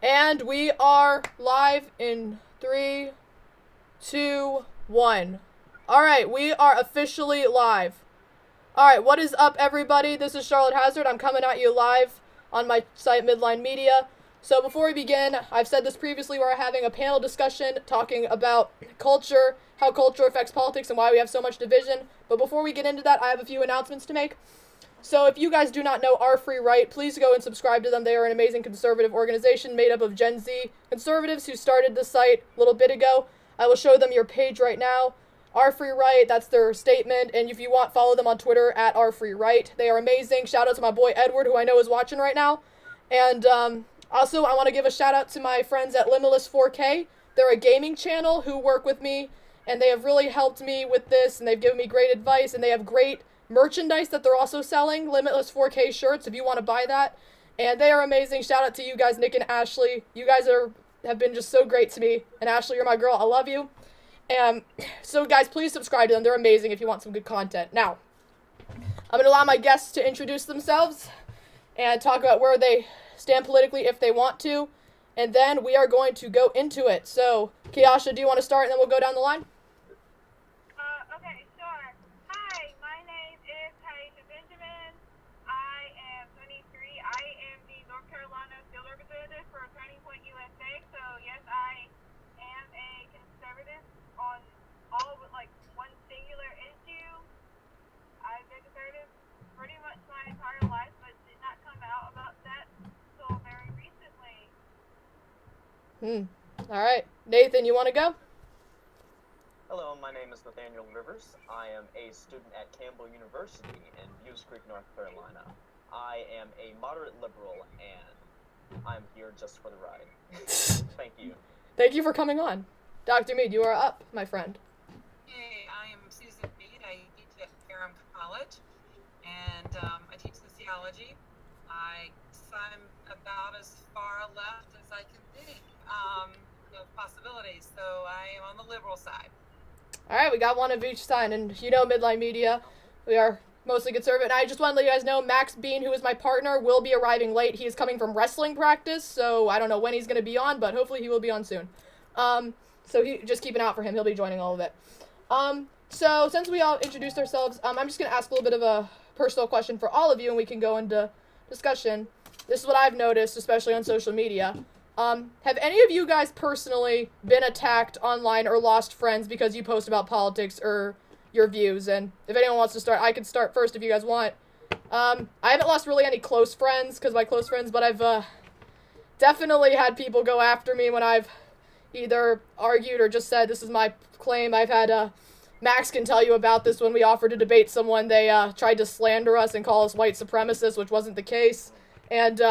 And we are live in 3, 2, 1. Alright, we are officially live. Alright, what is up, everybody? This is Charlotte Hazard. I'm coming at you live on my site, Midline Media. So before we begin, I've said this previously, we're having a panel discussion talking about culture, how culture affects politics, and why we have so much division. But before we get into that, I have a few announcements to make. So if you guys do not know Our Free Right, please go and subscribe to them. They are an amazing conservative organization made up of Gen Z conservatives who started the site a little bit ago. I will show them your page right now. Our Free Right, that's their statement. And if you want, follow them on Twitter at Our Free Right. They are amazing. Shout out to my boy Edward, who I know is watching right now. And also, I want to give a shout out to my friends at Limitless 4K. They're a gaming channel who work with me, and they have really helped me with this, and they've given me great advice, and they have great merchandise that they're also selling, Limitless 4K shirts, if you want to buy that. And they are amazing. Shout out to you guys, Nick and Ashley. You guys have been just so great to me. And Ashley, you're my girl. I love you. And so, guys, please subscribe to them. They're amazing if you want some good content. Now, I'm going to allow my guests to introduce themselves and talk about where they stand politically if they want to. And then we are going to go into it. So, Kiasha, do you want to start and then we'll go down the line? Okay, sure. Hi, my name is Taisha Benjamin. I am 23. I am the North Carolina field representative for Turning Point USA. So, yes, I am a conservative on all but like one singular issue. I've been conservative pretty much my entire life, but did not come out about that until very recently. All right. Nathan, you want to go? Hello, my name is Nathaniel Rivers. I am a student at Campbell University in Hughes Creek, North Carolina. I am a moderate liberal, and I'm here just for the ride. Thank you. Thank you for coming on. Dr. Mead, you are up, my friend. Hey, I am Susan Mead. I teach at Ferrum College, and I teach sociology. I'm about as far left as I can think of possibilities, so I am on the liberal side. All right, we got one of each side, and you know Midline Media, we are mostly conservative. And I just want to let you guys know, Max Bean, who is my partner, will be arriving late. He is coming from wrestling practice, so I don't know when he's going to be on, but hopefully he will be on soon. So just keep an eye out for him. He'll be joining all of it. So since we all introduced ourselves, I'm just going to ask a little bit of a personal question for all of you, and we can go into discussion. This is what I've noticed, especially on social media. Have any of you guys personally been attacked online or lost friends because you post about politics or your views? And if anyone wants to start, I can start first if you guys want. I haven't lost really any close friends because my close friends, but I've definitely had people go after me when I've either argued or just said this is my claim. I've had Max can tell you about this. When we offered to debate someone, they tried to slander us and call us white supremacists, which wasn't the case. And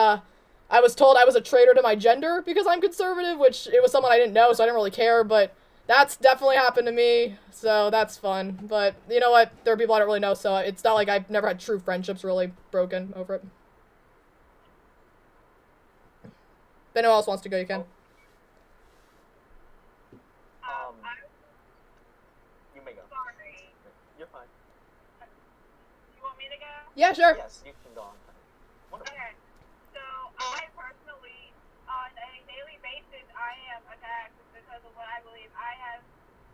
I was told I was a traitor to my gender because I'm conservative, which it was someone I didn't know, so I didn't really care, but that's definitely happened to me, so that's fun. But you know what? There are people I don't really know, so it's not like I've never had true friendships really broken over it. If anyone else wants to go, you can. You may go. Sorry. You're fine. You want me to go? Yeah, sure. Yes, you can go on. Wonderful. Okay. So I personally, on a daily basis, I am attacked because of what I believe. I have,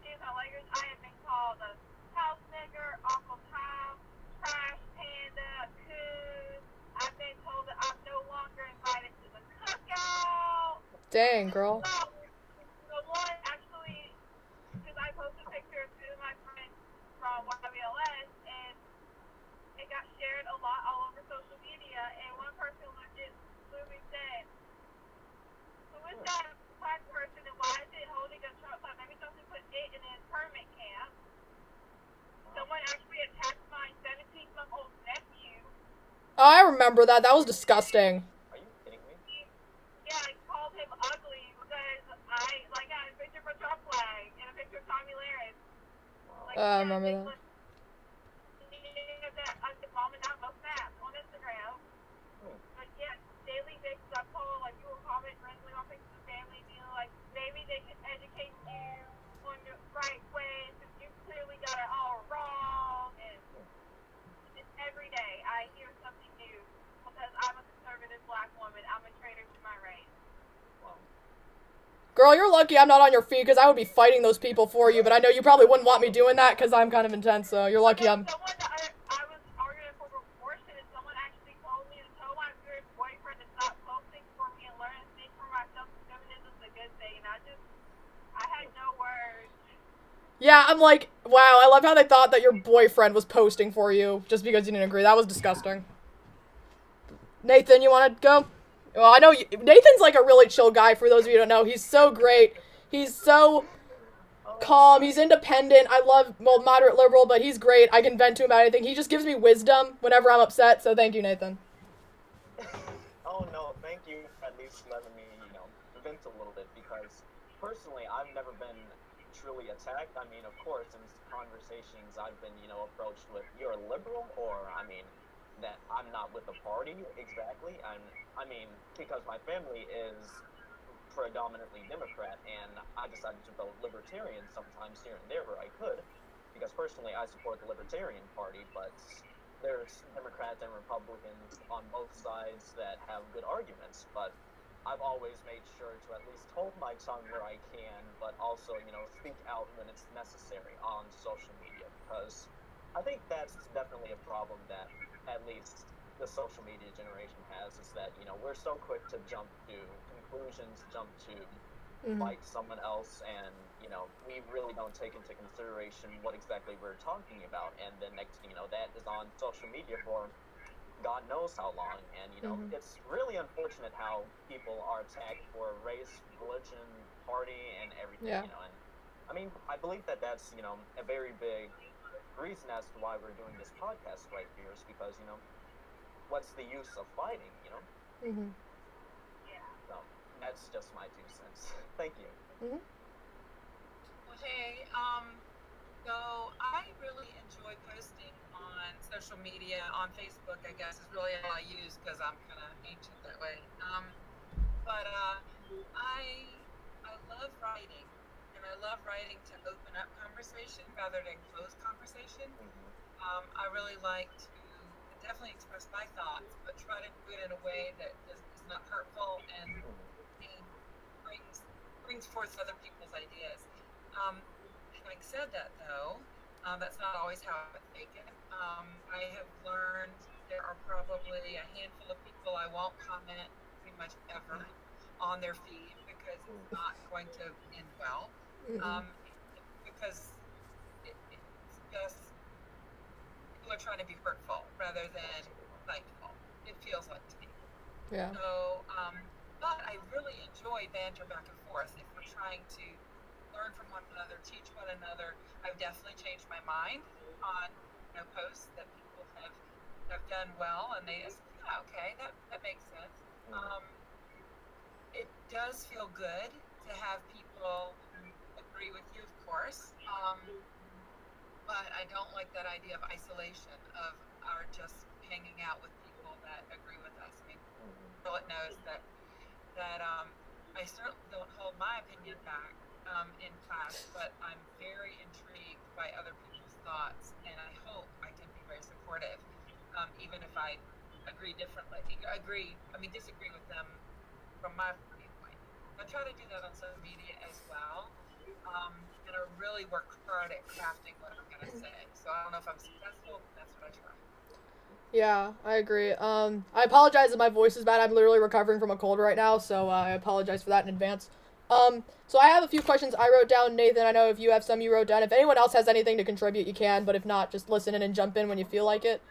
excuse my language, I have been called a house nigger, Uncle Tom, trash panda, coon. I've been told that I'm no longer invited to the cookout. Dang, girl. So, the one actually, because I posted pictures to my friends from YBLS, and it got shared a lot all over social media, and one person legit literally said, who is that black person and why is it holding a Trump sign? Maybe something put it in a internment camp. Someone actually attacked my 17-month-old nephew. Oh, I remember that. That was disgusting. Are you kidding me? Yeah, I called him ugly because I got a picture of a Trump flag and a picture of Tommy Lahren. Like, I remember that. Mom and Dad both snaps on Instagram. But yeah, daily basis I call, like, you will comment randomly on pictures of family, being like, maybe they can educate you on the right way, since you clearly got it all wrong. And just every day I hear something new because I'm a conservative black woman. I'm a traitor to my race. Wow. Girl, you're lucky I'm not on your feed because I would be fighting those people for you, but I know you probably wouldn't want me doing that because I'm kind of intense, so you're lucky I'm... Someone I was arguing for abortion, and someone actually told me to tell my good boyfriend to stop posting for me and learn to think for myself. Feminism's a good thing, and I had no words. Yeah, I'm like, wow, I love how they thought that your boyfriend was posting for you just because you didn't agree. That was disgusting. Nathan, you want to go? Well, I know Nathan's like a really chill guy, for those of you who don't know. He's so great. He's so calm. He's independent. I love, well, moderate liberal, but he's great. I can vent to him about anything. He just gives me wisdom whenever I'm upset, so thank you, Nathan. Oh no, thank you for at least letting me, vent a little bit, because personally I've never been truly attacked. I mean, of course, in conversations I've been, approached with, you're a liberal, or, that I'm not with the party exactly. Because my family is predominantly Democrat, and I decided to vote Libertarian sometimes here and there where I could, because personally I support the Libertarian Party, but there's Democrats and Republicans on both sides that have good arguments, but I've always made sure to at least hold my tongue where I can, but also, speak out when it's necessary on social media, because I think that's definitely a problem that at least the social media generation has, is that, we're so quick to jump to conclusions, jump to fight someone else, and, we really don't take into consideration what exactly we're talking about, and then next thing you know, that is on social media for God knows how long, and, it's really unfortunate how people are attacked for race, religion, party, and everything, and, I believe that that's, a very big reason as to why we're doing this podcast right here, is because, what's the use of fighting, So, that's just my 2 cents. Thank you. Well, hey, so I really enjoy posting on social media, on Facebook, I guess, is really all I use because I'm kind of ancient that way. But I love writing, and I love writing to open up conversation rather than close conversation. I really like to definitely express my thoughts, but try to do it in a way that is not hurtful and brings forth other people's ideas. Having said that, though, that's not always how I take it. I have learned there are probably a handful of people I won't comment pretty much ever on their feed because it's not going to end well. Because it's just people are trying to be hurtful rather than thankful. It feels like to me. Yeah. So, but I really enjoy banter back and forth. If we're trying to learn from one another, teach one another, I've definitely changed my mind on posts that people have done well, and they just, yeah, okay, that makes sense. It does feel good to have people agree with you, of course. But I don't like that idea of isolation, of our just hanging out with people that agree with us. I mean, Charlotte knows that I certainly don't hold my opinion back in class, but I'm very intrigued by other people's thoughts, and I hope I can be very supportive, even if I disagree with them from my viewpoint. I try to do that on social media as well. And I really work hard at crafting what I'm going to say. So I don't know if I'm successful, but that's what I try. Yeah, I agree. I apologize if my voice is bad. I'm literally recovering from a cold right now, so I apologize for that in advance. So I have a few questions I wrote down. Nathan, I know if you have some you wrote down. If anyone else has anything to contribute, you can, but if not, just listen in and jump in when you feel like it.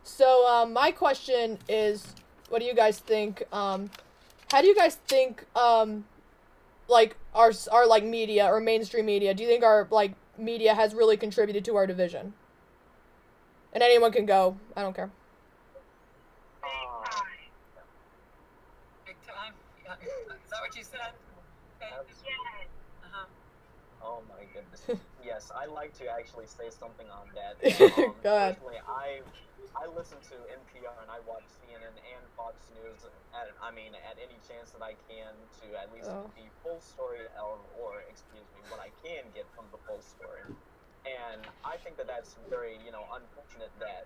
So my question is, what do you guys think? How do you guys think, like, our like, media or mainstream media, do you think our, like, media has really contributed to our division? And anyone can go. I don't care. Big time? Yeah. Is that what you said? Okay. Oh my goodness. Yes, I like to actually say something on that. Go ahead. Personally, I listen to NPR and I watch CNN and Fox News at any chance that I can to at least the full story or what I can get from the full story. And I think that that's very, unfortunate that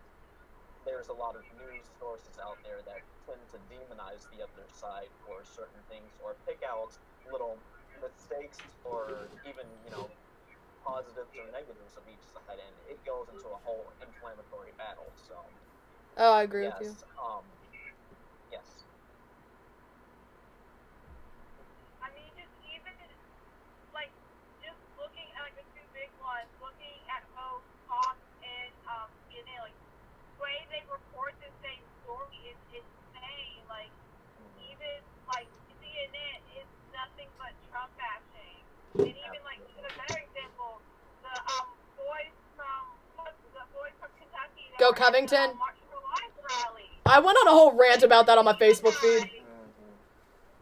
there's a lot of news sources out there that tend to demonize the other side for certain things, or pick out little mistakes, or even, positives or negatives of each side, and it goes into a whole inflammatory battle. So, Oh, I agree with you. yes, yes. I mean, just even like just looking at like the two big ones, looking at both Fox and CNN, like the way they report the same story is insane. Like even like CNN is nothing but Trump bashing, and even like a better example, the boys from Kentucky that Go were at the Covington. March for Life rally. I went on a whole rant about that on my Facebook feed.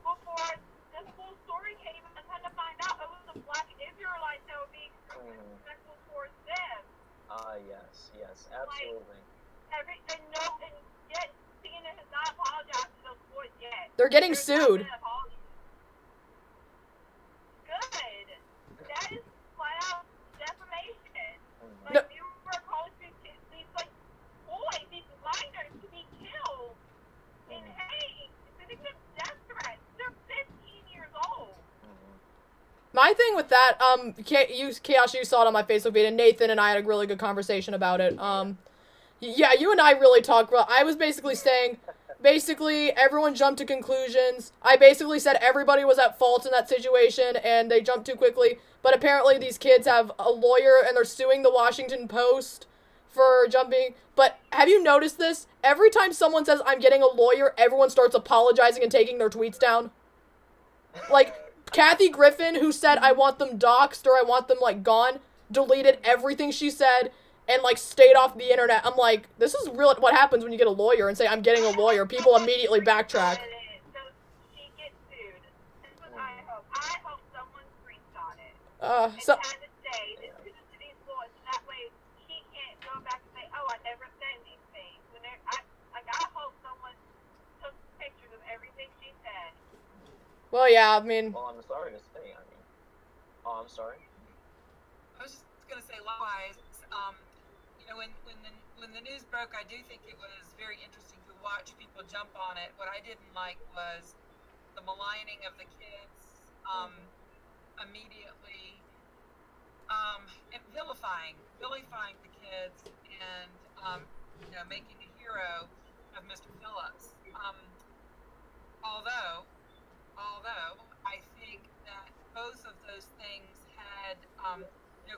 Before this whole story came out, I had to find out it was the black Israelites that were being disrespectful towards them. Yes, absolutely. And yet CNN has not apologized to those boys yet. They're getting There's not sued. been an apology. Good. That is flat out defamation. Like, No. you were calling these like boys, these minors to be killed. And hey, sending them death threats. They're 15 years old. My thing with that, Chaos, you saw it on my Facebook feed, and Nathan and I had a really good conversation about it. Yeah, you and I really talked. Well, I was basically saying, everyone jumped to conclusions. I basically said everybody was at fault in that situation, and they jumped too quickly. But apparently these kids have a lawyer, and they're suing the Washington Post for jumping. But have you noticed this? Every time someone says, I'm getting a lawyer, everyone starts apologizing and taking their tweets down. Like, Kathy Griffin, who said, I want them doxxed or I want them, gone, deleted everything she said and, stayed off the internet. I'm like, this is real what happens when you get a lawyer and say, I'm getting a lawyer. People immediately backtrack. So she gets sued. That's what I hope. I hope someone screenshot it. And So, has it say, this is to these boys, and that way she can't go back and say, oh, I never said these things. I hope someone took pictures of everything she said. well, yeah, I mean, Well, I'm sorry to say, I'm sorry. I was just gonna say, likewise, when the news broke, I do think it was very interesting to watch people jump on it. What I didn't like was the maligning of the kids, immediately, and vilifying the kids, and making a hero of Mr. Phillips. Although I think that both of those things had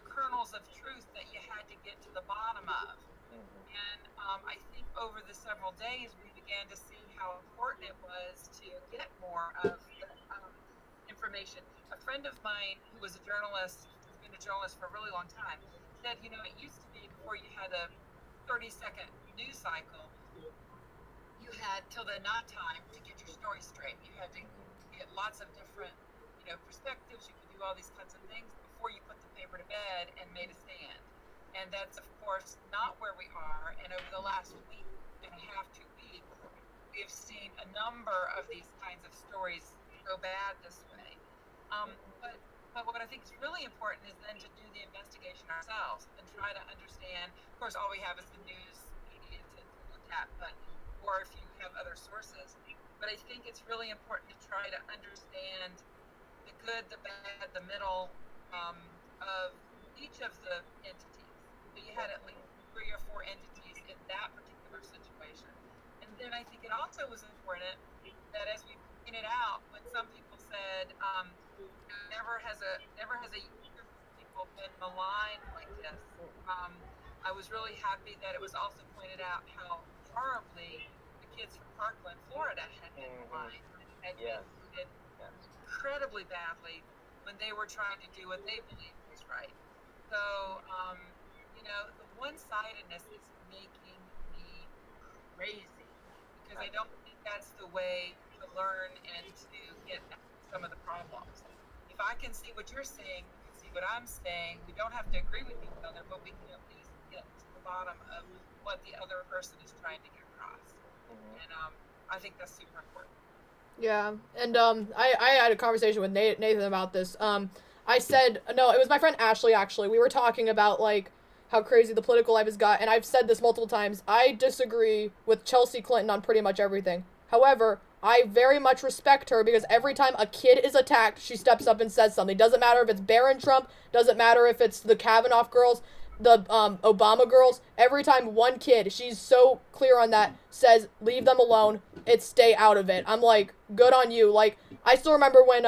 kernels of truth that you had to get to the bottom of. And I think over the several days we began to see how important it was to get more of the information. A friend of mine who was a journalist, who's been a journalist for a really long time, said, it used to be before you had a 30-second news cycle, you had till the night time to get your story straight. You had to get lots of different, perspectives. You could do all these kinds of things before you put the paper to bed and made a stand. And that's, of course, not where we are. And over the last week and a half, 2 weeks, we have seen a number of these kinds of stories go bad this way. But what I think is really important is then to do the investigation ourselves and try to understand. Of course, all we have is the news media to look at, or if you have other sources. But I think it's really important to try to understand the good, the bad, the middle of each of the entities. So you had at least 3 or 4 entities in that particular situation. And then I think it also was important that, as we pointed out, when some people said, never has a group of people been maligned like this, I was really happy that it was also pointed out how horribly the kids from Parkland, Florida, had been maligned and been treated incredibly badly when they were trying to do what they believed was right. So, the one-sidedness is making me crazy, because I don't think that's the way to learn and to get at some of the problems. If I can see what you're saying, you can see what I'm saying. We don't have to agree with each other, but we can at least get to the bottom of what the other person is trying to get across. And I think that's super important. yeah, and I had a conversation with Nathan about this. I said, no, it was my friend Ashley, actually. We were talking about, how crazy the political life has got, and I've said this multiple times, I disagree with Chelsea Clinton on pretty much everything. However, I very much respect her because every time a kid is attacked, she steps up and says something. Doesn't matter if it's Barron Trump, doesn't matter if it's the Kavanaugh girls, the Obama girls. Every time one kid, she's so clear on that, says, leave them alone, it's stay out of it. I'm like, good on you. Like, I still remember when,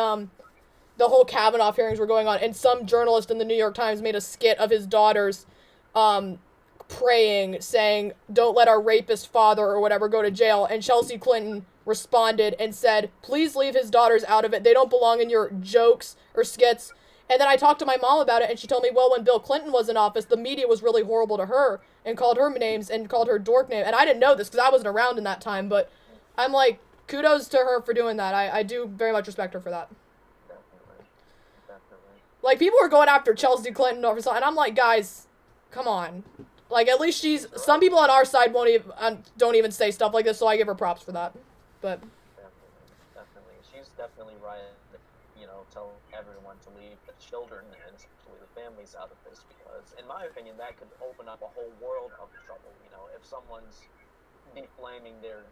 the whole Kavanaugh hearings were going on, and some journalist in the New York Times made a skit of his daughters, praying, saying, don't let our rapist father or whatever go to jail, and Chelsea Clinton responded and said, please leave his daughters out of it. They don't belong in your jokes or skits. And then I talked to my mom about it, and she told me, well, when Bill Clinton was in office, the media was really horrible to her and called her names and called her dork name. And I didn't know this because I wasn't around in that time, but I'm like, kudos to her for doing that. I do very much respect her for that. Definitely. Like, people were going after Chelsea Clinton over something, and I'm like, guys, come on. Like, at least some people on our side don't even say stuff like this, so I give her props for that. But Definitely. She's definitely right, tell everyone to leave the children and especially the families out of this because, in my opinion, that could open up a whole world of trouble. If someone's defaming their,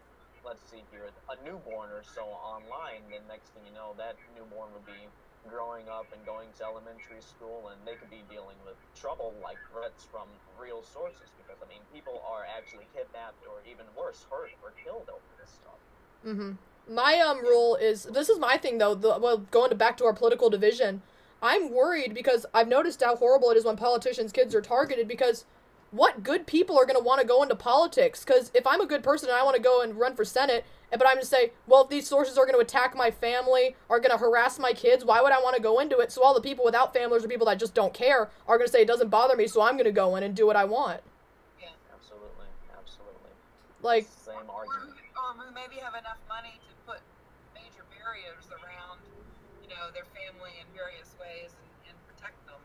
let's see here, a newborn or so online, then next thing you know, that newborn would be growing up and going to elementary school, and they could be dealing with trouble like threats from real sources because, people are actually kidnapped or even worse, hurt or killed over this stuff. mm-hmm. My rule is, this is my thing though, going back to our political division, I'm worried because I've noticed how horrible it is when politicians' kids are targeted because what good people are going to want to go into politics? Because if I'm a good person and I want to go and run for Senate, but I'm going to say, well, if these sources are going to attack my family, are going to harass my kids, why would I want to go into it? So all the people without families or people that just don't care are going to say it doesn't bother me, so I'm going to go in and do what I want. Yeah. Absolutely. Like, Same argument. Or who maybe have enough money to put major barriers around, their family in various ways and protect them.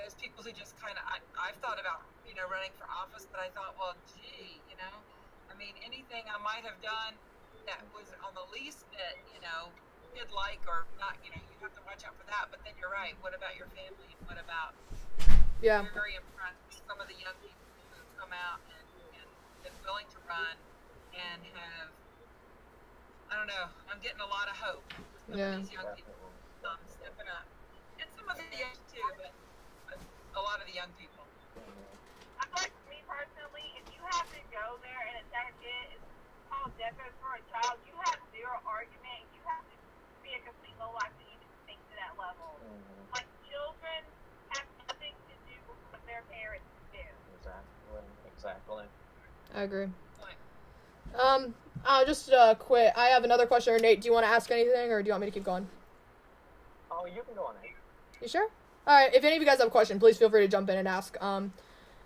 Those people who just kind of, I've thought about, running for office, but I thought, well, gee, anything I might have done that was on the least bit, kid-like or not, you have to watch out for that. But then you're right. What about your family? What about, yeah. I'm very impressed some of the young people who have come out and been willing to run and have, I don't know, I'm getting a lot of hope. Some Yeah. of these young people stepping up. And some of the young too, but a lot of the young people. I feel like for me personally, if you have to go there and attack a kid, it's called death for a child. You have zero argument. You have to be a complete low-life to even think to that level. Like, children have nothing to do with what their parents do. Exactly. I agree. Like, I'll just quit. I have another question. Nate, do you want to ask anything, or do you want me to keep going? Oh, you can go on, Nate. You sure? Alright, if any of you guys have a question, please feel free to jump in and ask.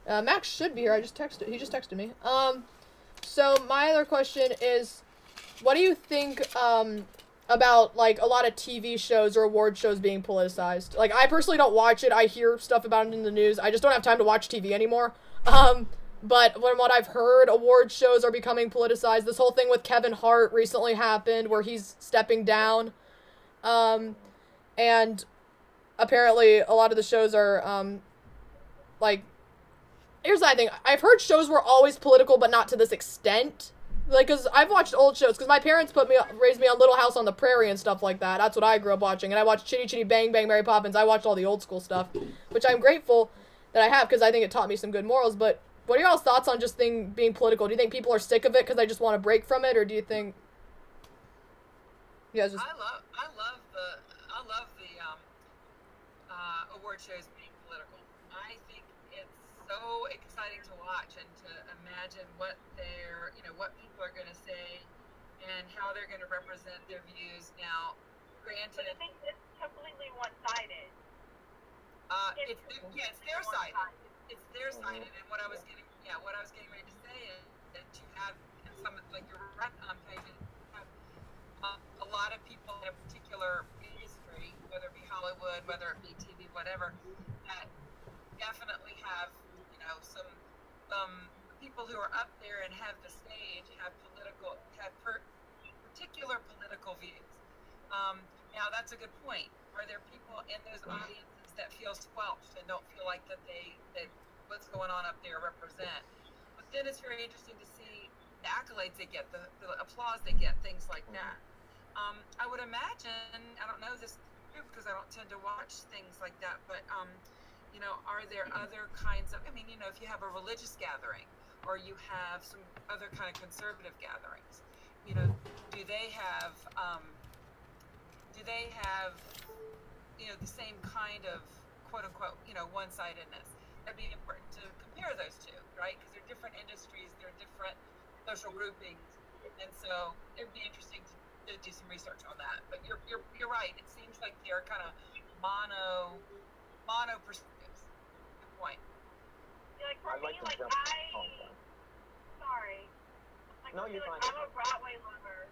Max should be here. He just texted me. So my other question is, what do you think, about, like, a lot of TV shows or award shows being politicized? Like, I personally don't watch it. I hear stuff about it in the news. I just don't have time to watch TV anymore. But from what I've heard, award shows are becoming politicized. This whole thing with Kevin Hart recently happened where he's stepping down. And apparently a lot of the shows are, like, here's the thing. I've heard shows were always political, but not to this extent. Like, cause I've watched old shows, cause my parents raised me on Little House on the Prairie and stuff like that. That's what I grew up watching. And I watched Chitty Chitty Bang Bang Mary Poppins. I watched all the old school stuff, which I'm grateful that I have, cause I think it taught me some good morals. But what are y'all's thoughts on just being political? Do you think people are sick of it cause they just want to break from it, or do you think you guys just... I love the award shows being political. I think it's so exciting to watch and to imagine what what people are going to say and how they're going to represent their views. Now, granted, I think it's completely one-sided. it's their side. It's their side, and what I was getting ready to say is that you have some, like you're right on page, a lot of people in a particular industry, whether it be Hollywood, whether it be TV, whatever, that definitely have some people who are up there and have the stage have particular political views. Now that's a good point. Are there people in those audiences that feel squelched and don't feel like that what's going on up there represent. But then it's very interesting to see the accolades they get, the applause they get, things like that. I would imagine, I don't know this because I don't tend to watch things like that, but you know, are there other kinds of, I mean, you know, if you have a religious gathering or you have some other kind of conservative gatherings, you know, do they have you know, the same kind of quote unquote, you know, one-sidedness? That'd be important to compare those two, right? Because they're different industries, they're different social groupings, and so it'd be interesting to do some research on that. But you're right. It seems like they're kind of mono perspectives. Good point. Yeah, like for I'd me, like to like jump. sorry. Like, No, I you're feel fine. like I'm a Broadway lover,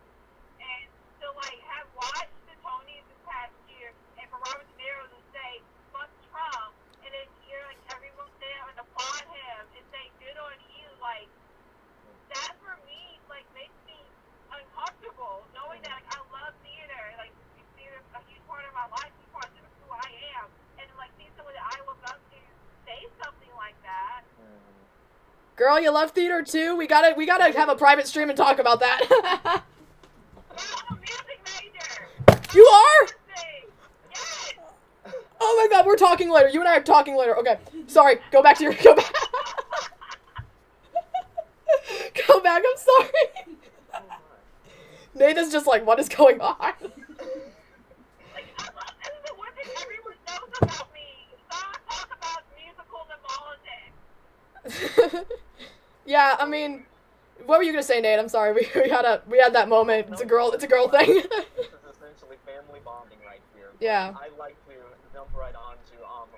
and so like have watched the Tonys this past year, and for Robert De Niro to say "fuck Trump," and then hear like everyone stand and applaud him and say "good on you," like that for me like makes me uncomfortable, knowing that like I love theater, like theater's a huge part of my life, a huge part of who I am, and like see someone that I look up to say something like that. Girl, you love theater too? We gotta have a private stream and talk about that. I'm a music major. You are? Yes. Oh my god, we're talking later. You and I are talking later. Okay. Sorry. Go back. Go back, I'm sorry. Oh my. Nathan's just like, what is going on? Like, I love, this is the one thing everyone knows about me. Stop talk about musical demolishing. Yeah, I mean, what were you gonna say, Nate? I'm sorry. We had that moment. It's a girl thing. This is essentially family bonding right here. Yeah. I'd like to jump right on to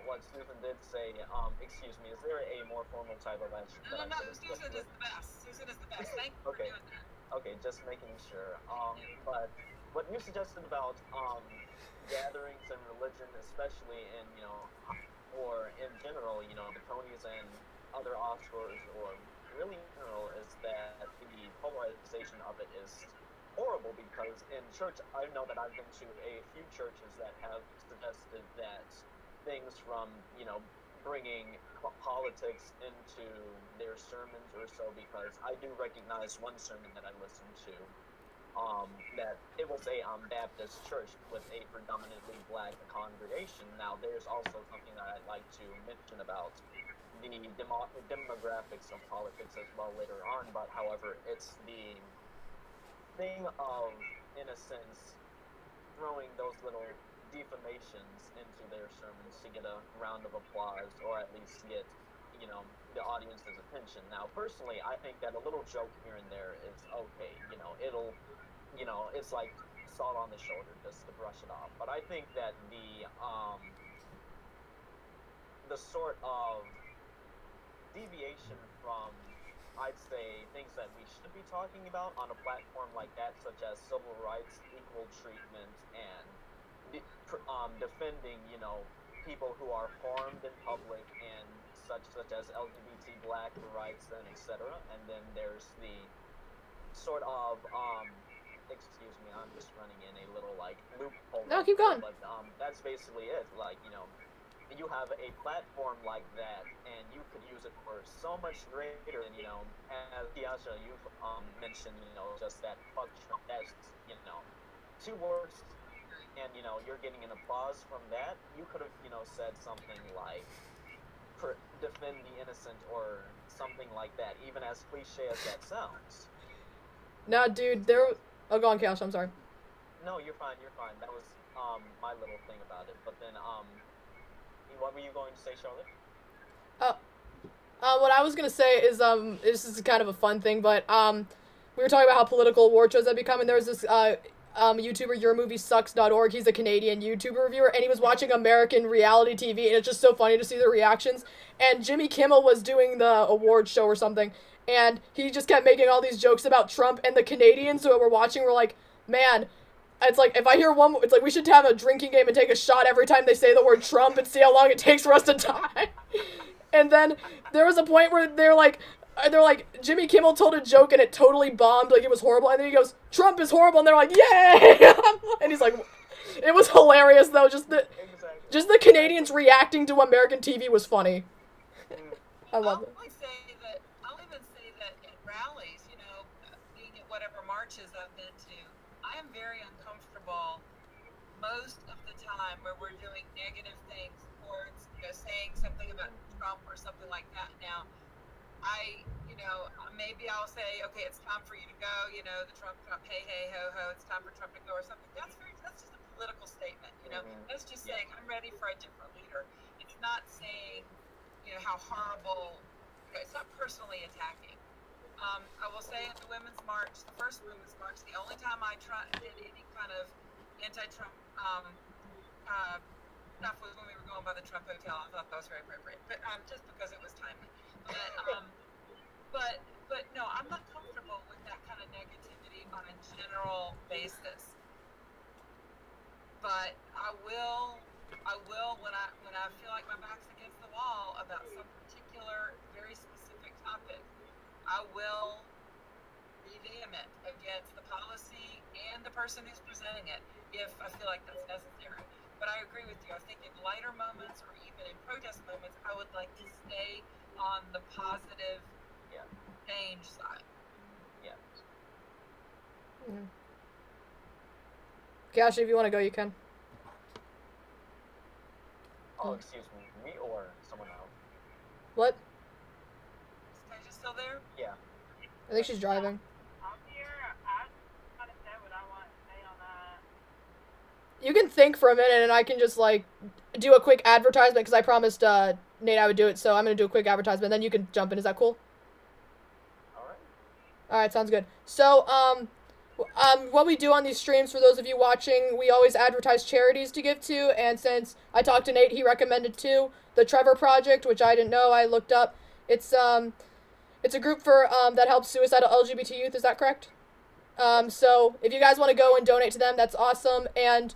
what Susan did say. Excuse me, is there a more formal type of answer? No, Susan is the best. Susan is the best. Thank you for Okay. doing that. Okay, just making sure. But what you suggested about gatherings and religion, especially in, you know, or in general, you know, the Tonys and other Oscars, or really in general, is that the polarization of it is horrible, because in church, I know that I've been to a few churches that have suggested that things from, you know, bringing politics into their sermons or so, because I do recognize one sermon that I listened to, that it was a Baptist church with a predominantly black congregation. Now, there's also something that I'd like to mention about the demographics of politics as well later on, but however, it's the thing of, in a sense, throwing those little defamations into their sermons to get a round of applause, or at least get, you know, the audience's attention. Now, personally, I think that a little joke here and there is okay. You know, it'll, you know, it's like salt on the shoulder just to brush it off. But I think that the sort of deviation from, I'd say, things that we should be talking about on a platform like that, such as civil rights, equal treatment, and defending, you know, people who are harmed in public, and such as LGBT black rights, and etc. And then there's the sort of excuse me, I'm just running in a little like loophole. No, keep going. But that's basically it. Like, you know, you have a platform like that, and you could use it for so much greater than, you know, as Kiasha, you've mentioned, you know, just that fuck Trump. That's, you know, 2 words, and, you know, you're getting an applause from that. You could have, you know, said something like, defend the innocent, or something like that, even as cliche as that sounds. Nah, dude, oh, go on, Kash, I'm sorry. No, you're fine. That was my little thing about it. But then, what were you going to say, Charlotte? What I was gonna say is, this is kind of a fun thing, but, we were talking about how political award shows have become, and there was this, YouTuber, YourMovieSucks.org, he's a Canadian YouTuber reviewer, and he was watching American reality TV, and it's just so funny to see the reactions, and Jimmy Kimmel was doing the award show or something, and he just kept making all these jokes about Trump, and the Canadians who were watching were like, man, it's like, if I hear one, it's like, we should have a drinking game and take a shot every time they say the word Trump and see how long it takes for us to die. And then there was a point where they're like, Jimmy Kimmel told a joke and it totally bombed, like it was horrible, and then he goes, Trump is horrible, and they're like, yay! And he's like, it was hilarious though, just the... Exactly. Just the Canadians reacting to American TV was funny. I love it. I'll even say that at rallies, you know, being at whatever marches I've been to, I am very uncomfortable most of the time where we're doing negative things towards, you know, saying something about Trump or something like that. Now, maybe I'll say, okay, it's time for you to go, you know, the Trump, hey, hey, ho, ho, it's time for Trump to go or something. That's just a political statement, you know. That's just saying I'm ready for a different leader. It's not saying, you know, how horrible, it's not personally attacking. I will say at the Women's March, the first Women's March, the only time I did any kind of anti-Trump stuff was when we were going by the Trump Hotel. I thought that was very appropriate, but just because it was timely. But no, I'm not comfortable with that kind of negativity on a general basis. But I will when I feel like my back's against the wall about some particular, very specific topic, I will be vehement against the policy and the person who's presenting it if I feel like that's necessary. But I agree with you. I think in lighter moments or even in protest moments, I would like to stay on the positive change side. Yeah. Gashi, if you want to go, you can. Oh, excuse me or someone else? What? Is Tasia still there? Yeah. I think she's driving. I'm here. I kind of said what I want to say on that. You can think for a minute, and I can just, like, do a quick advertisement, because I promised Nate I would do it, so I'm going to do a quick advertisement, then you can jump in. Is that cool? Alright, sounds good. So, what we do on these streams, for those of you watching, we always advertise charities to give to, and since I talked to Nate, he recommended two. The Trevor Project, which I didn't know, I looked up. It's a group for, that helps suicidal LGBT youth, is that correct? So, if you guys want to go and donate to them, that's awesome, and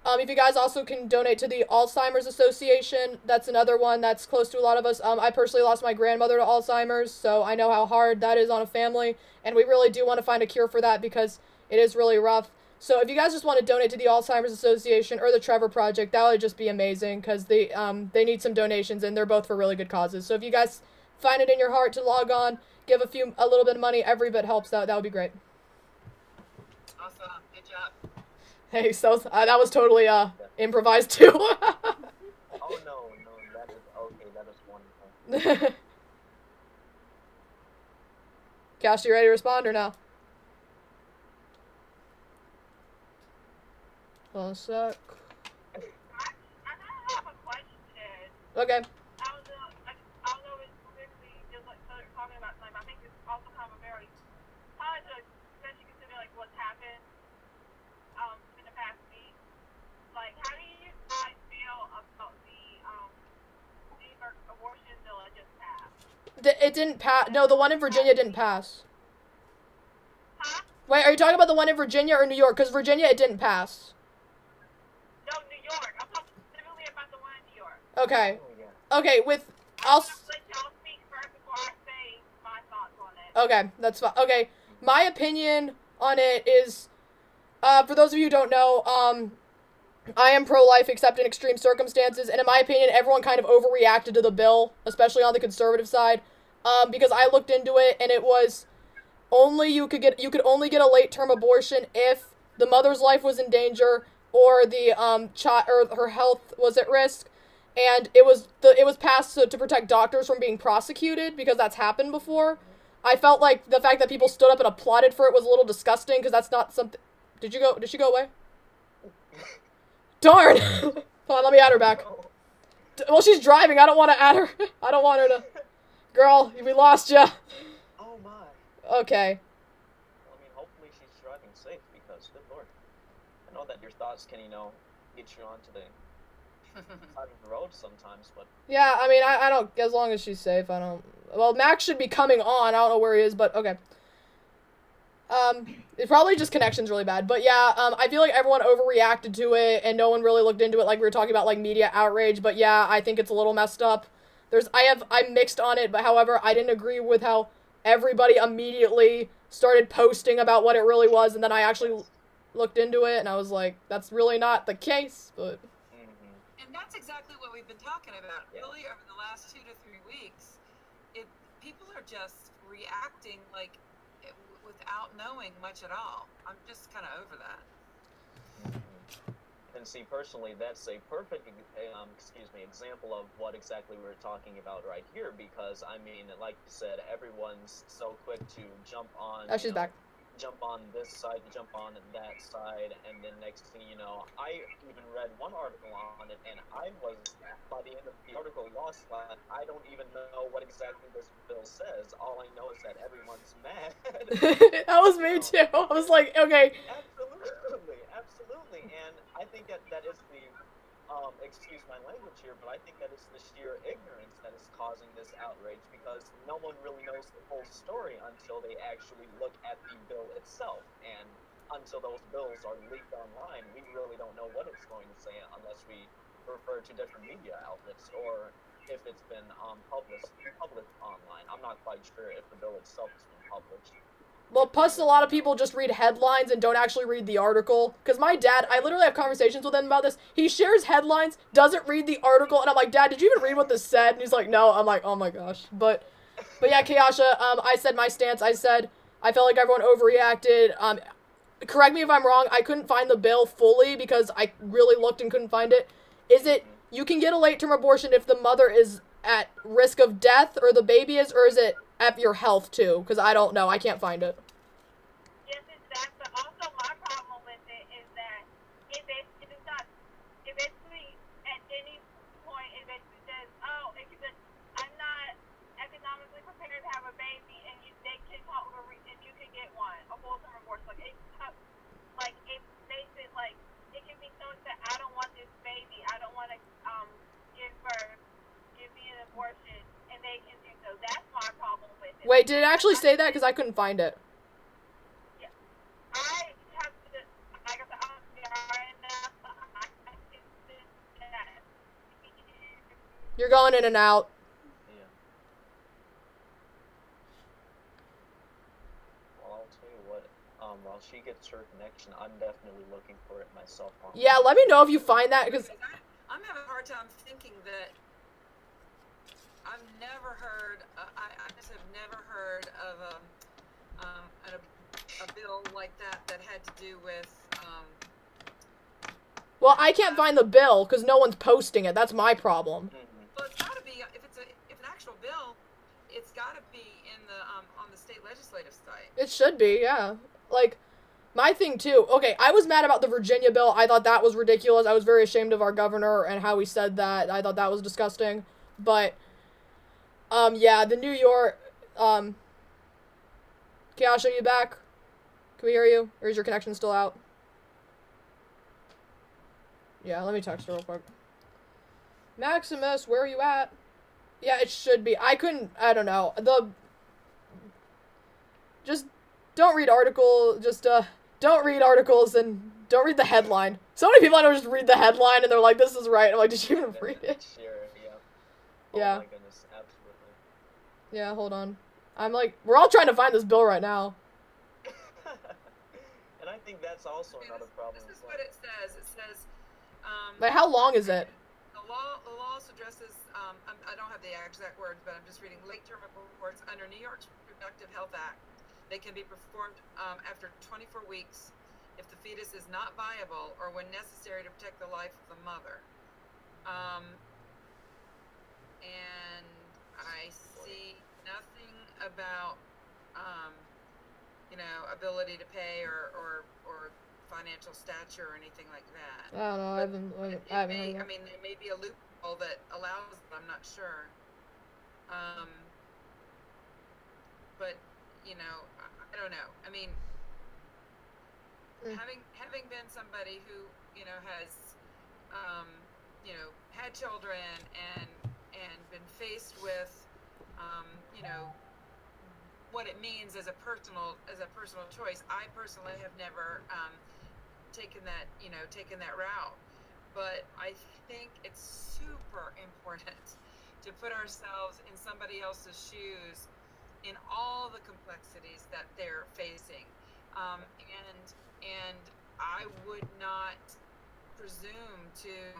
if you guys also can donate to the Alzheimer's Association, that's another one that's close to a lot of us. I personally lost my grandmother to Alzheimer's, so I know how hard that is on a family, and we really do want to find a cure for that because it is really rough. So if you guys just want to donate to the Alzheimer's Association or the Trevor Project, that would just be amazing because they need some donations, and they're both for really good causes. So if you guys find it in your heart to log on, give a little bit of money, every bit helps out. That would be great. Awesome. Good job. Hey, so that was totally improvised too. Oh no, that is okay. That is wonderful. Cash, you ready to respond or no? One sec. I have a question. Okay. I don't know if it's specifically just like talking about tonight, but I think it's also kind of a very, kind of especially considering like what's happened in the past week. Like, how do you guys feel about the abortion bill that just passed? It didn't pass. No, the one in Virginia didn't pass. Huh? Wait, are you talking about the one in Virginia or New York? Because Virginia, it didn't pass. No, New York. I'm talking specifically about the one in New York. Okay. Oh, yeah. Okay, I'll let y'all speak first before I say my thoughts on it. Okay, that's fine. Okay, my opinion on it is, for those of you who don't know, I am pro-life except in extreme circumstances, and in my opinion, everyone kind of overreacted to the bill, especially on the conservative side, because I looked into it, and it was you could only get a late-term abortion if the mother's life was in danger or the child or her health was at risk, and it was passed to protect doctors from being prosecuted because that's happened before. I felt like the fact that people stood up and applauded for it was a little disgusting because that's not something. Did she go away? Darn! Hold on, let me add her back. Well, she's driving. I don't want to add her. I don't want her to. Girl, we lost ya. Oh my. Okay. Well, I mean, hopefully she's driving safe because, good lord. I know that your thoughts can, get you onto the side of the road sometimes, but... Yeah, I mean, I don't... As long as she's safe, I don't... Well, Max should be coming on. I don't know where he is, but okay. It's probably just connection's really bad. But yeah, I feel like everyone overreacted to it, and no one really looked into it like we were talking about, like, media outrage. But yeah, I think it's a little messed up. I'm mixed on it, but however, I didn't agree with how everybody immediately started posting about what it really was, and then I actually looked into it, and I was like, that's really not the case, but... And that's exactly what we've been talking about. Yeah. Really, over the last 2 to 3 weeks, people are just reacting like without knowing much at all. I'm just kind of over that. And see, personally, that's a perfect, example of what exactly we're talking about right here. Because I mean, like you said, everyone's so quick to jump on. Oh, she's back. Jump on this side, jump on that side, and then next thing you know, I even read one article on it, and I was, by the end of the article, lost. I don't even know what exactly this bill says. All I know is that everyone's mad. That was me too. I was like, okay. Absolutely, and I think that is the, excuse my language here, but I think that is the sheer ignorance that is causing this outrage, because no one really knows the full story until they actually look at the bill itself, and until those bills are leaked online, we really don't know what it's going to say unless we refer to different media outlets, or if it's been published online. I'm not quite sure if the bill itself has been published. Well, plus a lot of people just read headlines and don't actually read the article. Because my dad, I literally have conversations with him about this. He shares headlines, doesn't read the article, and I'm like, Dad, did you even read what this said? And he's like, no. I'm like, oh my gosh. But yeah, Kayasha, I said my stance. I said I felt like everyone overreacted. Correct me if I'm wrong. I couldn't find the bill fully because I really looked and couldn't find it. Is it you can get a late-term abortion if the mother is at risk of death or the baby is, or is it at your health too? Because I don't know. I can't find it. Yes, it's that, but also my problem with it is that it basically at any point it basically says, oh, I'm not economically prepared to have a baby, and they can call and you can get one, a full-term abortion. It makes it like it can be so that I don't want this baby, I don't want to give birth, give me an abortion, and they can do so. That's my problem with it. Wait, did it actually say that? Because I couldn't find it. I have to, like I said, I'm sorry enough. I can do that. You're going in and out. Yeah. Well, I'll tell you what. While she gets her connection, I'm definitely looking for it myself. Yeah, let me know if you find that, because I'm having a hard time thinking that I've never heard. I just have never heard of a bill like that had to do with. well, I can't find the bill because no one's posting it. That's my problem. Well, it's got to be if an actual bill, it's got to be in the on the state legislative site. It should be, yeah. Like, my thing too. Okay, I was mad about the Virginia bill. I thought that was ridiculous. I was very ashamed of our governor and how he said that. I thought that was disgusting. But, yeah, the New York, Kayasha, you back? Can we hear you? Or is your connection still out? Yeah, let me text her real quick. Maximus, where are you at? Yeah, it should be. I don't know. Just don't read don't read articles and don't read the headline. So many people I know just read the headline and they're like, this is right. I'm like, did you even read it? Sure, yeah. Yeah. Oh my goodness, absolutely. Yeah, hold on. I'm like, we're all trying to find this bill right now. And I think that's also another problem. This is what it says. It says. Like, how long is it? The law also addresses. I don't have the exact words, but I'm just reading late-term aborts under New York's Reproductive Health Act. They can be performed after 24 weeks if the fetus is not viable or when necessary to protect the life of the mother. And I see nothing about, ability to pay or financial stature or anything like that. I don't know. I haven't heard that. I mean, there may be a loophole that allows it. I'm not sure. But I don't know. I mean, having been somebody who has had children and been faced with what it means as a personal choice, I personally have never taken that route. But I think it's super important to put ourselves in somebody else's shoes in all the complexities that they're facing, and I would not presume to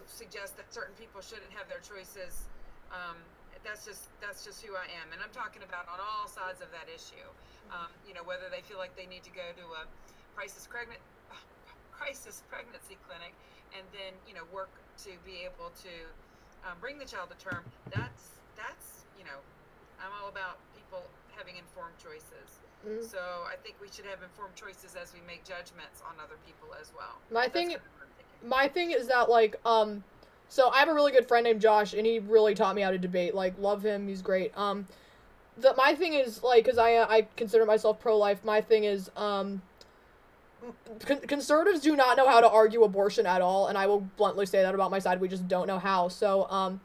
suggest that certain people shouldn't have their choices. That's just who I am, and I'm talking about on all sides of that issue. Whether they feel like they need to go to a crisis pregnancy clinic and then work to be able to bring the child to term. That's I'm all about people having informed choices. Mm. So I think we should have informed choices as we make judgments on other people as well. My thing is that, like, so I have a really good friend named Josh, and he really taught me how to debate. Like, love him, he's great. My thing is, like, because I consider myself pro-life, my thing is, conservatives do not know how to argue abortion at all, and I will bluntly say that about my side. We just don't know how. So,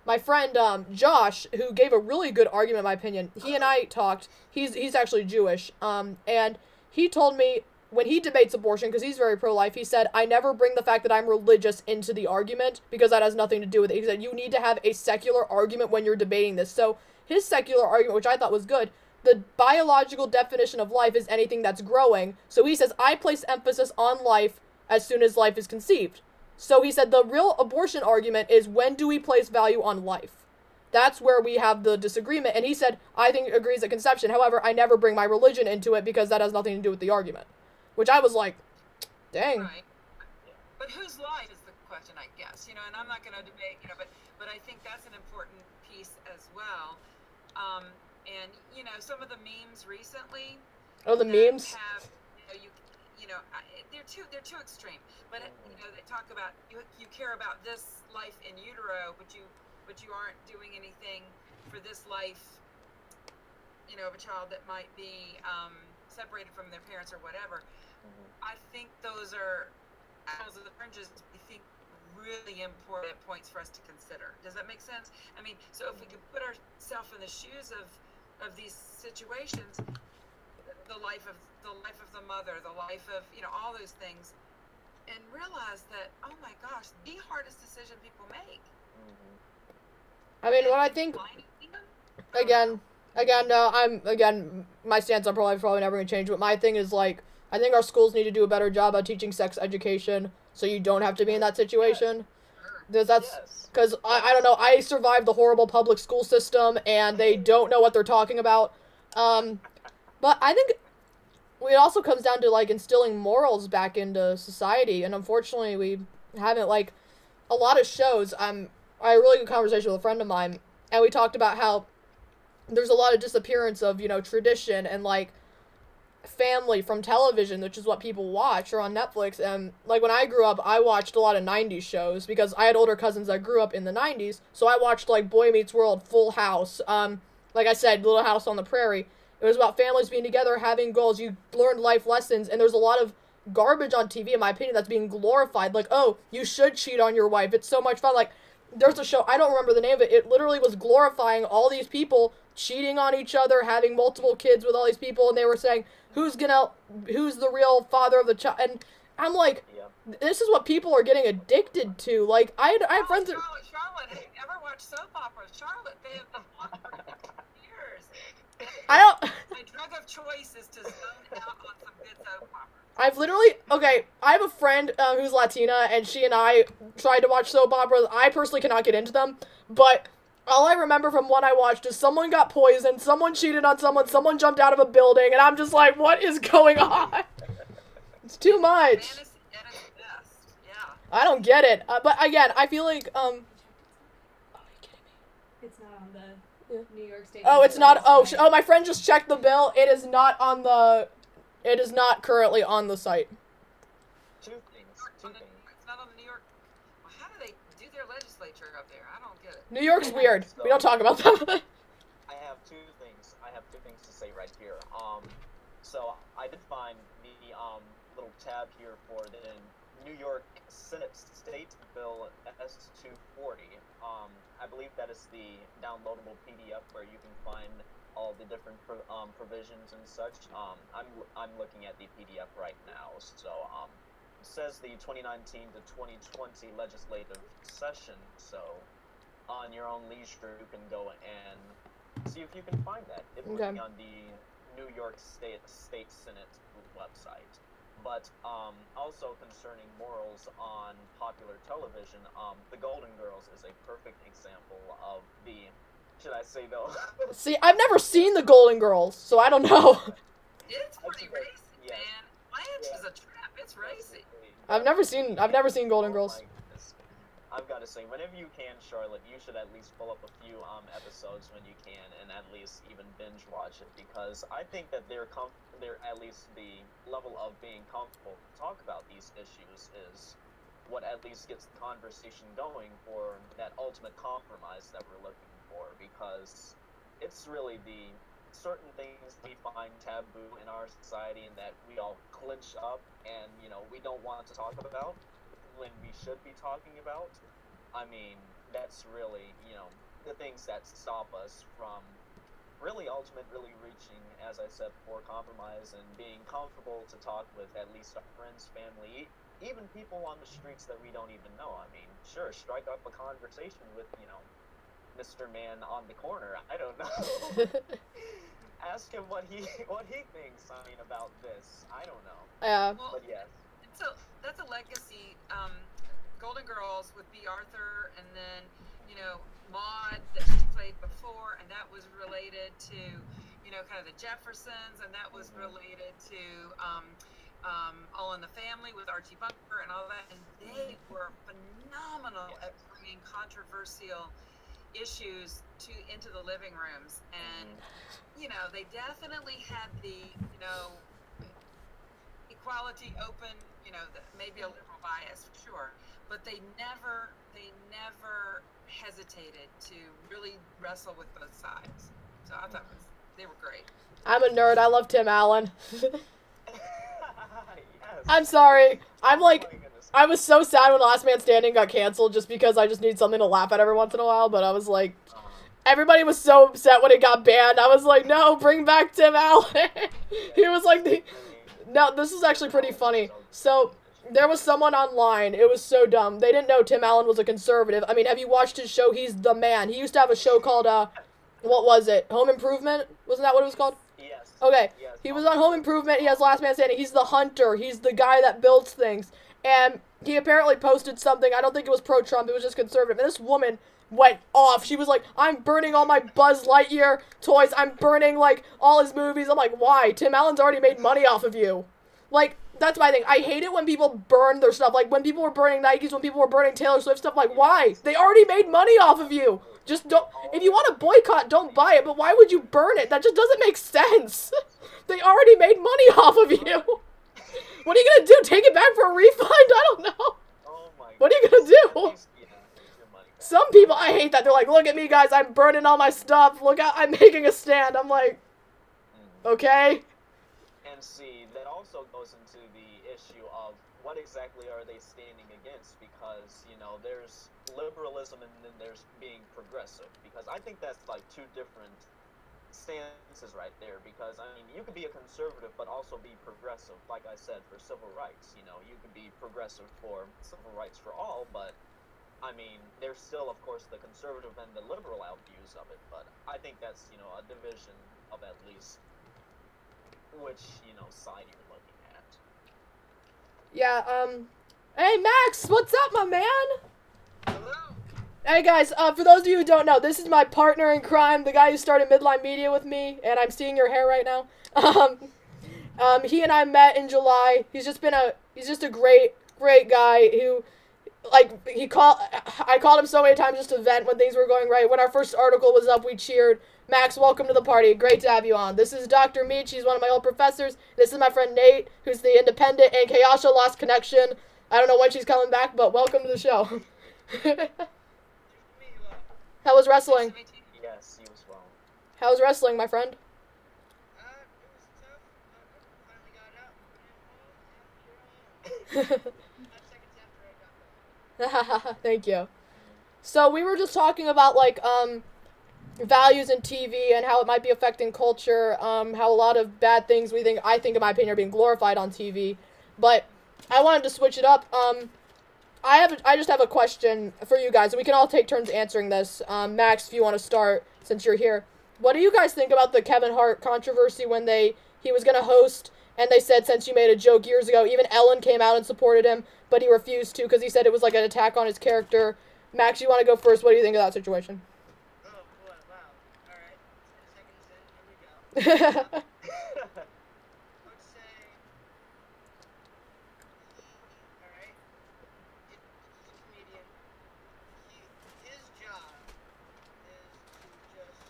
my friend, Josh, who gave a really good argument, in my opinion, he and I talked. He's actually Jewish, and he told me, when he debates abortion, because he's very pro-life, he said, I never bring the fact that I'm religious into the argument, because that has nothing to do with it. He said, you need to have a secular argument when you're debating this. So, his secular argument, which I thought was good, the biological definition of life is anything that's growing. So he says, I place emphasis on life as soon as life is conceived. So he said, the real abortion argument is, when do we place value on life? That's where we have the disagreement. And he said, I think agrees at conception. However, I never bring my religion into it, because that has nothing to do with the argument. Which I was like, dang. Right. But whose life is the question, I guess, and I'm not going to debate, but I think that's an important piece as well. And some of the memes recently. Oh, the memes. Have, they're too extreme. But they talk about you care about this life in utero, but you aren't doing anything for this life, of a child that might be separated from their parents or whatever. I think those are apples of the fringes. I think really important points for us to consider. Does that make sense? I mean, so if we could put ourselves in the shoes of these situations, the life of the mother, the life of all those things, and realize that, oh my gosh, the hardest decision people make. I mean, what I think, my stance on pro-life is probably never going to change, but my thing is, like, I think our schools need to do a better job at teaching sex education, so you don't have to be in that situation. Because I don't know, I survived the horrible public school system, and they don't know what they're talking about. But I think it also comes down to, like, instilling morals back into society, and unfortunately we haven't. Like, a lot of shows, I had a really good conversation with a friend of mine, and we talked about how there's a lot of disappearance of, tradition and, like, family from television, which is what people watch, or on Netflix. And, like, when I grew up, I watched a lot of 90s shows, because I had older cousins that grew up in the 90s, so I watched, like, Boy Meets World, Full House, like I said, Little House on the Prairie. It was about families being together, having goals. You learned life lessons, and there's a lot of garbage on TV, in my opinion, that's being glorified. Like, oh, you should cheat on your wife. It's so much fun. Like, there's a show, I don't remember the name of it. It literally was glorifying all these people cheating on each other, having multiple kids with all these people, and they were saying, who's the real father of the child? And I'm like, this is what people are getting addicted to. Like, I have friends that... Charlotte, have you ever watched soap operas? Charlotte, they have been on for years. My drug of choice is to zone out on some good soap operas. I have a friend who's Latina, and she and I tried to watch soap operas. I personally cannot get into them, but all I remember from one I watched is someone got poisoned, someone cheated on someone jumped out of a building, and I'm just like, what is going on? It's too much. Fantasy at its best, yeah. I don't get it. But again, I feel like, Are you kidding me? It's not on the New York State. Oh, it's not, my friend just checked the bill. It is not currently on the site. Two things. It's not on the New York. Well, how do they do their legislature up there? I don't get it. New York's weird. We don't talk about that. I have two things to say right here. So I did find the little tab here for the New York Senate State Bill S240. I believe that is the downloadable PDF where you can find all the different provisions and such. I'm looking at the PDF right now. So it says the 2019 to 2020 legislative session. So on your own leisure, you can go and see if you can find that. It's looking on the New York State Senate website. But also concerning morals on popular television, The Golden Girls is a perfect example of the, should I say though? See, I've never seen The Golden Girls, so I don't know. It's pretty racy, Yes. man. Blanche is a trap. It's racy. I've never seen Golden Girls. My goodness. I've got to say, whenever you can, Charlotte, you should at least pull up a few episodes when you can, and at least even binge watch it, because I think that they're at least the level of being comfortable to talk about these issues is what at least gets the conversation going for that ultimate compromise that we're looking for, because it's really the certain things we find taboo in our society and that we all clinch up and, we don't want to talk about when we should be talking about. I mean, that's really, the things that stop us from really ultimately reaching, as I said before, compromise and being comfortable to talk with at least our friends, family, even people on the streets that we don't even know. I mean, sure, strike up a conversation with, Mr. Man on the corner. I don't know. Ask him what he thinks. I mean, about this. I don't know. Yeah. Well, But yes. that's a legacy. Golden Girls with B. Arthur, and then Maude that she played before, and that was related to kind of the Jeffersons, and that was related to All in the Family with Archie Bunker and all that, and they were phenomenal at bringing controversial issues into the living rooms, and they definitely had the equality open, maybe a liberal bias for sure, but they never hesitated to really wrestle with both sides. So I thought they were great. I'm a nerd. I love Tim Allen. Yes. I'm sorry. I'm Oh like, my goodness. I was so sad when Last Man Standing got canceled just because I just need something to laugh at every once in a while, but I was like, everybody was so upset when it got banned. I was like, no, bring back Tim Allen. He was like no, this is actually pretty funny. So, there was someone online, it was so dumb. They didn't know Tim Allen was a conservative. I mean, have you watched his show? He's the man. He used to have a show called, what was it? Home Improvement? Wasn't that what it was called? Yes. Okay. Yes. He was on Home Improvement. He has Last Man Standing. He's the hunter. He's the guy that builds things. And he apparently posted something. I don't think it was pro-Trump. It was just conservative. And this woman went off. She was like, I'm burning all my Buzz Lightyear toys. I'm burning, like, all his movies. I'm like, why? Tim Allen's already made money off of you. Like, that's my thing. I hate it when people burn their stuff. Like, when people were burning Nikes, when people were burning Taylor Swift stuff. Like, why? They already made money off of you. Just don't, if you want to boycott, don't buy it. But why would you burn it? That just doesn't make sense. They already made money off of you. What are you going to do? Take it back for a refund? I don't know. Oh my What are you going to At do? least, here's your money back. Some people, I hate that. They're like, look at me, guys. I'm burning all my stuff. Look out. I'm making a stand. I'm like, okay. And see, that also goes into the issue of what exactly are they standing against, because, there's liberalism and then there's being progressive, because I think that's like two different stances right there, because, I mean, you could be a conservative but also be progressive, like I said, for civil rights. You could be progressive for civil rights for all, but, I mean, there's still, of course, the conservative and the liberal out views of it, but I think that's, a division of at least which, side you're looking at. Yeah, hey, Max, what's up, my man? Hello. Hey, guys, for those of you who don't know, this is my partner in crime, the guy who started Midline Media with me, and I'm seeing your hair right now. He and I met in July. He's just a great guy who, like, I called him so many times just to vent when things were going right. When our first article was up, we cheered. Max, welcome to the party. Great to have you on. This is Dr. Meach. He's one of my old professors. This is my friend Nate, who's the independent, and Kayasha lost connection. I don't know when she's coming back, but welcome to the show. How was wrestling? Nice to meet you. Yes, you as well. How was wrestling, my friend? It was tough, but I finally got up. 5 seconds after I got back. Thank you. So we were just talking about, like, values in TV and how it might be affecting culture, how a lot of bad things I think in my opinion are being glorified on TV. But I wanted to switch it up. I just have a question for you guys, and we can all take turns answering this. Max, if you want to start, since you're here. What do you guys think about the Kevin Hart controversy when he was going to host And they said since you made a joke years ago, even Ellen came out and supported him, but he refused to because he said it was like an attack on his character. Max, you want to go first? What do you think of that situation? Oh boy, wow. Alright. 10 seconds in, here we go. I would say, alright, he's a comedian. His job is to just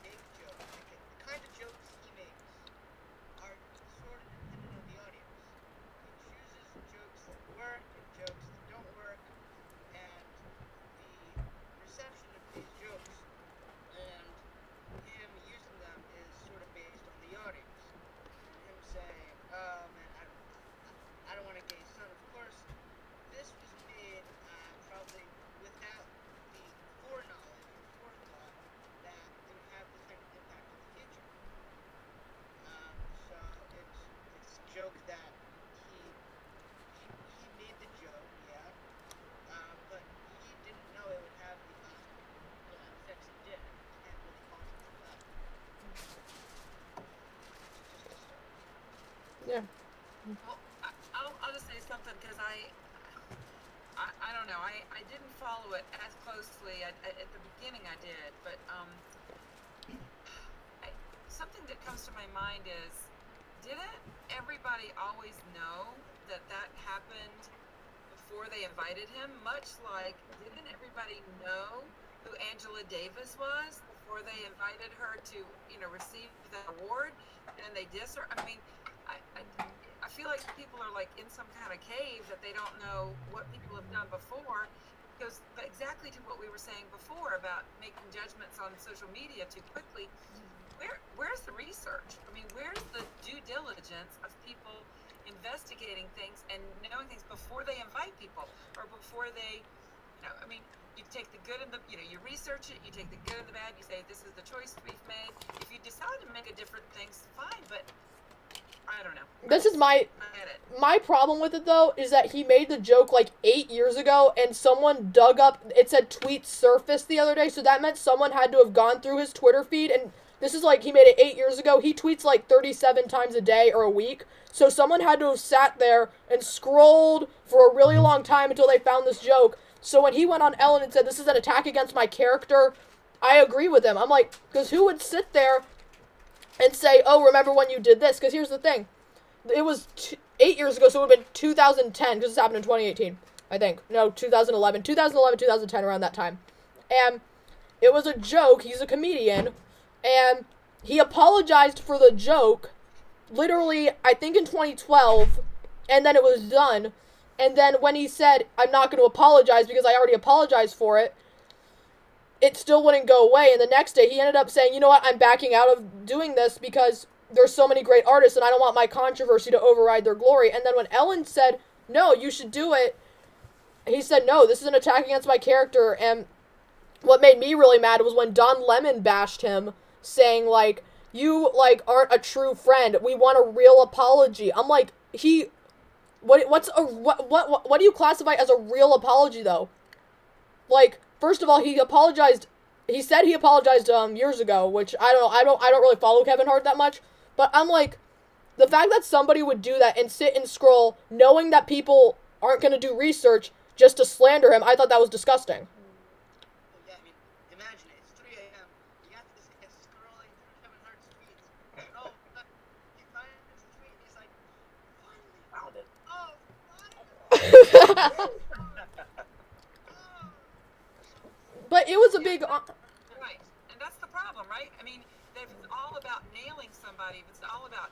make jokes. Okay, the kind of jokes he makes are sort of dependent on the audience. He chooses jokes that work and jokes that don't work, and the reception of these jokes and him using them is sort of based on the audience. And him saying, oh man, I don't want to gain sun. Of course, this was made probably without the foreknowledge or forethought that it would have this kind of impact in the future. So it's a joke that he made the joke, yeah, but he didn't know it would have the effects it did. You can't really fault him for that. Just a start. Yeah. Well, I'll just say something because I don't know. I didn't follow it as closely. At the beginning I did, but something that comes to my mind is, didn't everybody always know that happened before they invited him? Much like, didn't everybody know who Angela Davis was before they invited her to, receive the award? And they diss her. I mean, I feel like people are like in some kind of cave that they don't know what people have done before. Goes exactly to what we were saying before about making judgments on social media too quickly. Where's the research? I mean, where's the due diligence of people investigating things and knowing things before they invite people or before they, you take the good and the, you research it, you take the good and the bad, you say, this is the choice we've made. If you decide to make a different things, fine, but I don't know. This is my problem with it, though, is that he made the joke like 8 years ago, and someone dug up, it said tweet surfaced the other day, so that meant someone had to have gone through his Twitter feed, and this is like, he made it 8 years ago. He tweets like 37 times a day or a week, so someone had to have sat there and scrolled for a really long time until they found this joke. So when he went on Ellen and said, this is an attack against my character, I agree with him. I'm like, because who would sit there and say, oh, remember when you did this? Because here's the thing. It was 8 years ago, so it would have been 2010, because this happened in 2018, I think. No, 2011, 2010, around that time. And it was a joke. He's a comedian. And he apologized for the joke, literally, I think in 2012, and then it was done. And then when he said, I'm not going to apologize because I already apologized for it, it still wouldn't go away. And the next day, he ended up saying, you know what, I'm backing out of doing this because there's so many great artists and I don't want my controversy to override their glory. And then when Ellen said, no, you should do it, he said, no, this is an attack against my character. And what made me really mad was when Don Lemon bashed him, saying, like, you, like, aren't a true friend. We want a real apology. I'm like, what do you classify as a real apology, though? Like, first of all, he said he apologized, years ago, which, I don't really follow Kevin Hart that much, but I'm like, the fact that somebody would do that and sit and scroll, knowing that people aren't gonna do research just to slander him, I thought that was disgusting. Yeah, I mean, imagine it. It's 3 a.m. You got this guy scrolling through Kevin Hart's tweets. Oh, he finds his tweet. He's like, finally. Found it. Oh, finally. But it was a big... Right, and that's the problem, right? I mean, if it's all about nailing somebody, if it's all about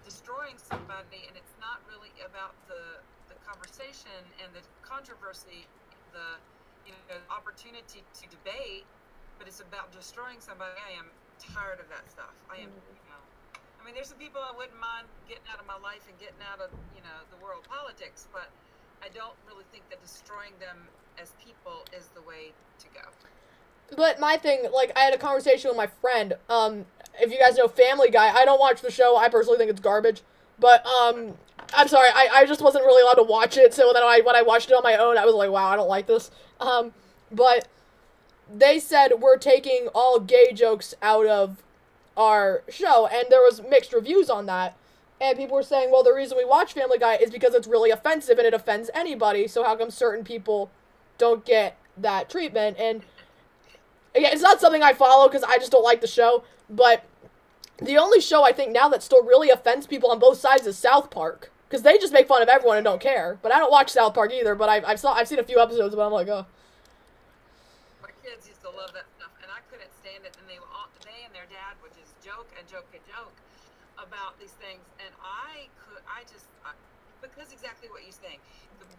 destroying somebody, and it's not really about the conversation and the controversy, the opportunity to debate, but it's about destroying somebody, I am tired of that stuff. I am, I mean, there's some people I wouldn't mind getting out of my life and getting out of, the world politics, but I don't really think that destroying them as people is the way to go. But my thing, like, I had a conversation with my friend, if you guys know Family Guy, I don't watch the show, I personally think it's garbage, but, I'm sorry, I just wasn't really allowed to watch it, so then when I watched it on my own, I was like, wow, I don't like this, but they said we're taking all gay jokes out of our show, and there was mixed reviews on that, And people were saying, well, the reason we watch Family Guy is because it's really offensive and it offends anybody, so how come certain people don't get that treatment? And again, it's not something I follow because I just don't like the show, but the only show I think now that still really offends people on both sides is South Park, because they just make fun of everyone and don't care. But I don't watch South Park either, but I've seen a few episodes, but I'm like, oh. My kids used to love that stuff, and I couldn't stand it, and they and their dad would just joke about these things, and because exactly what you're saying,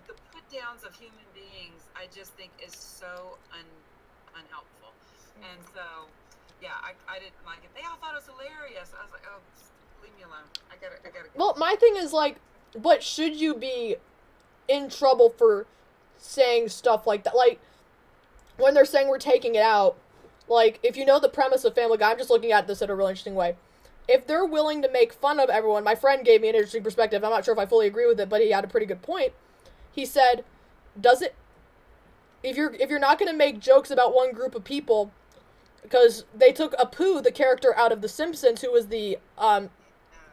the put downs of human beings, I just think is so unhelpful. And so, yeah, I didn't like it. They all thought it was hilarious. I was like, oh, leave me alone. I gotta. Well, my thing is like, but should you be in trouble for saying stuff like that? Like, when they're saying we're taking it out, like, if you know the premise of Family Guy, I'm just looking at this in a really interesting way. If they're willing to make fun of everyone, my friend gave me an interesting perspective. I'm not sure if I fully agree with it, but he had a pretty good point. He said, if you're not going to make jokes about one group of people, because they took Apu, the character out of The Simpsons, who was the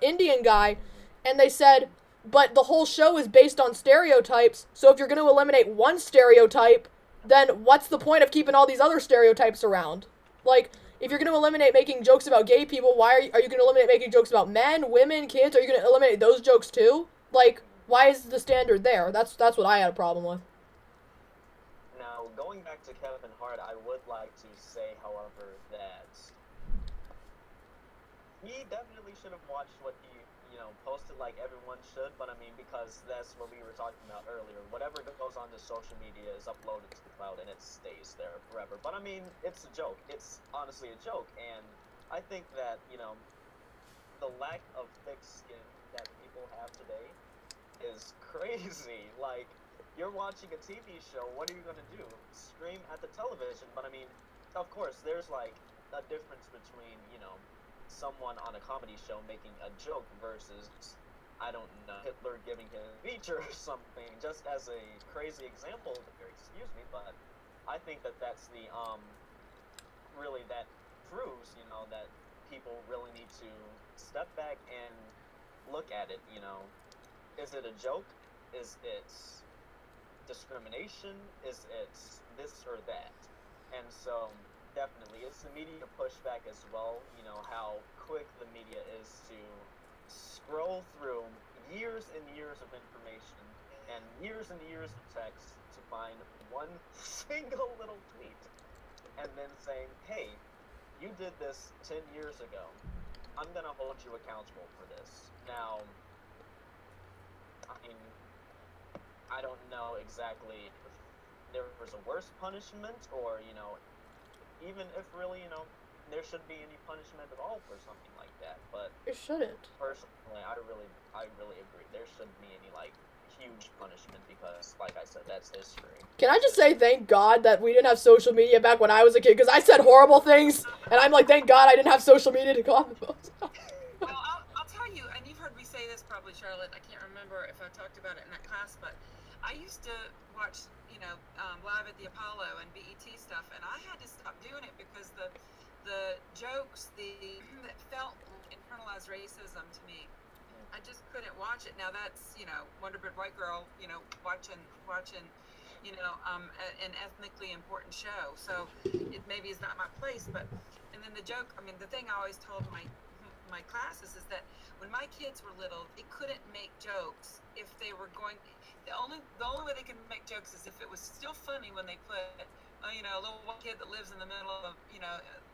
Indian guy, and they said, but the whole show is based on stereotypes, so if you're going to eliminate one stereotype, then what's the point of keeping all these other stereotypes around? Like, if you're going to eliminate making jokes about gay people, why are you going to eliminate making jokes about men, women, kids? Are you going to eliminate those jokes too? Like, why is the standard there? That's what I had a problem with. Now, going back to Kevin Hart, I would like to say, however, that he definitely should have watched what he, posted like everyone should, but I mean, because that's what we were talking about earlier. Whatever goes on to social media is uploaded to the cloud and it stays there forever. But I mean, it's a joke. It's honestly a joke, and I think that, the lack of thick skin that people have today is crazy. Like, you're watching a TV show, what are you going to do? Scream at the television? But I mean, of course, there's like a difference between, someone on a comedy show making a joke versus, I don't know, Hitler giving him a speech or something, just as a crazy example, excuse me, but I think that that's the, really that proves, that people really need to step back and look at it, Is it a joke? Is it discrimination? Is it this or that? And so, definitely, it's the media pushback as well, how quick the media is to scroll through years and years of information and years of text to find one single little tweet and then saying, hey, you did this 10 years ago. I'm going to hold you accountable for this. Now, I mean, I don't know exactly if there was a worse punishment or, even if really, there shouldn't be any punishment at all for something like that. But it shouldn't. Personally, I really agree. There shouldn't be any huge punishment because, like I said, that's history. Can I just say thank God that we didn't have social media back when I was a kid? Because I said horrible things, and I'm like, thank God I didn't have social media to comment about. Well, I'll tell you, and you've heard me say this probably, Charlotte. I can't remember if I talked about it in that class, but I used to watch, Live at the Apollo and BET stuff, and I had to stop doing it because the jokes, that felt internalized racism to me, I just couldn't watch it. Now that's, Wonder Bread White Girl, watching, an ethnically important show. So it maybe is not my place, but, and then the joke, the thing I always told my classes is that when my kids were little, they couldn't make jokes if they were going, the only way they could make jokes is if it was still funny when they put, a little white kid that lives in the middle of,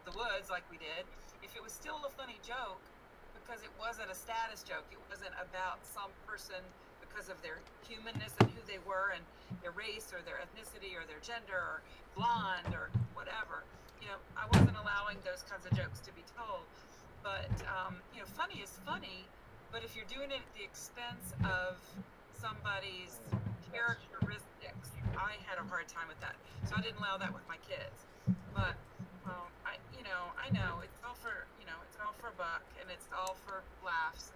the woods like we did, if it was still a funny joke, because it wasn't a status joke, it wasn't about some person because of their humanness and who they were and their race or their ethnicity or their gender or blonde or whatever. I wasn't allowing those kinds of jokes to be told. But, funny is funny, but if you're doing it at the expense of somebody's characteristics, I had a hard time with that. So I didn't allow that with my kids. But, I know it's all for, it's all for a buck and it's all for laughs.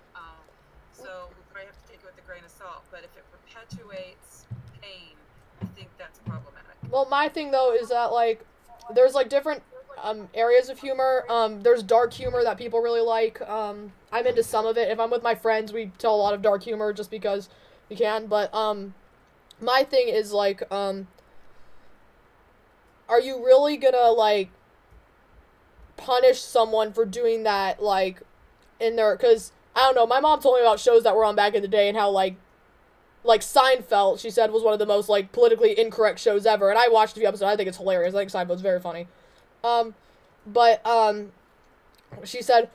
So we probably have to take it with a grain of salt. But if it perpetuates pain, I think that's problematic. Well, my thing though is that there's different areas of humor. There's dark humor that people really like. I'm into some of it. If I'm with my friends, we tell a lot of dark humor just because we can. But my thing is like, are you really gonna like punish someone for doing that like in their? Because I don't know. My mom told me about shows that were on back in the day and how like Seinfeld, she said, was one of the most, like, politically incorrect shows ever, and I watched a few episodes, I think it's hilarious, I think Seinfeld's very funny, but, she said,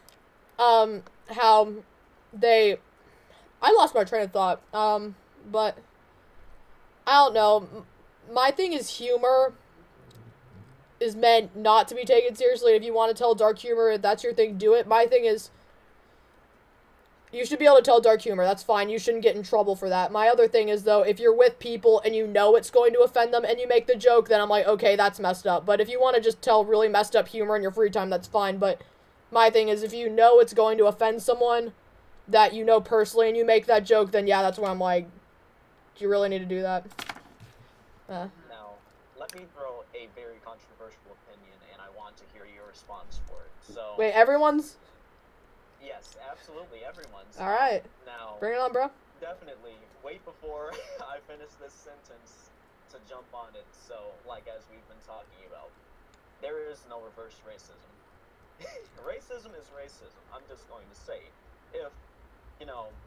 how they, I lost my train of thought, but, I don't know, my thing is humor is meant not to be taken seriously. If you want to tell dark humor, if that's your thing, do it. My thing is, you should be able to tell dark humor. That's fine. You shouldn't get in trouble for that. My other thing is, though, if you're with people and you know it's going to offend them and you make the joke, then I'm like, okay, that's messed up. But if you want to just tell really messed up humor in your free time, that's fine. But my thing is, if you know it's going to offend someone that you know personally and you make that joke, then yeah, that's where I'm like, do you really need to do that? Now, let me throw a very controversial opinion, and I want to hear your response for it. So, Wait, everyone's? yes, absolutely, everyone's. Alright. Now, Bring it on, bro. definitely, wait before I finish this sentence to jump on it. So, like as we've been talking about, there is no reverse racism. Racism is racism. I'm just going to say,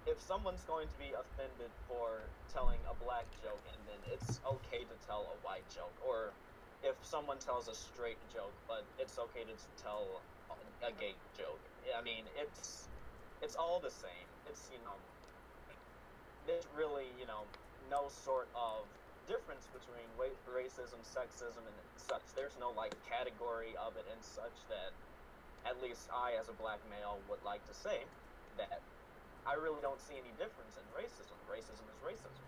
if someone's going to be offended for telling a black joke, and then it's okay to tell a white joke, or if someone tells a straight joke, but it's okay to tell a gay joke. I mean, it's all the same. It's, there's really, no sort of difference between racism, sexism, and such. There's no, like, category of it and such that at least I, as a black male, would like to say that I really don't see any difference in racism. Racism is racism.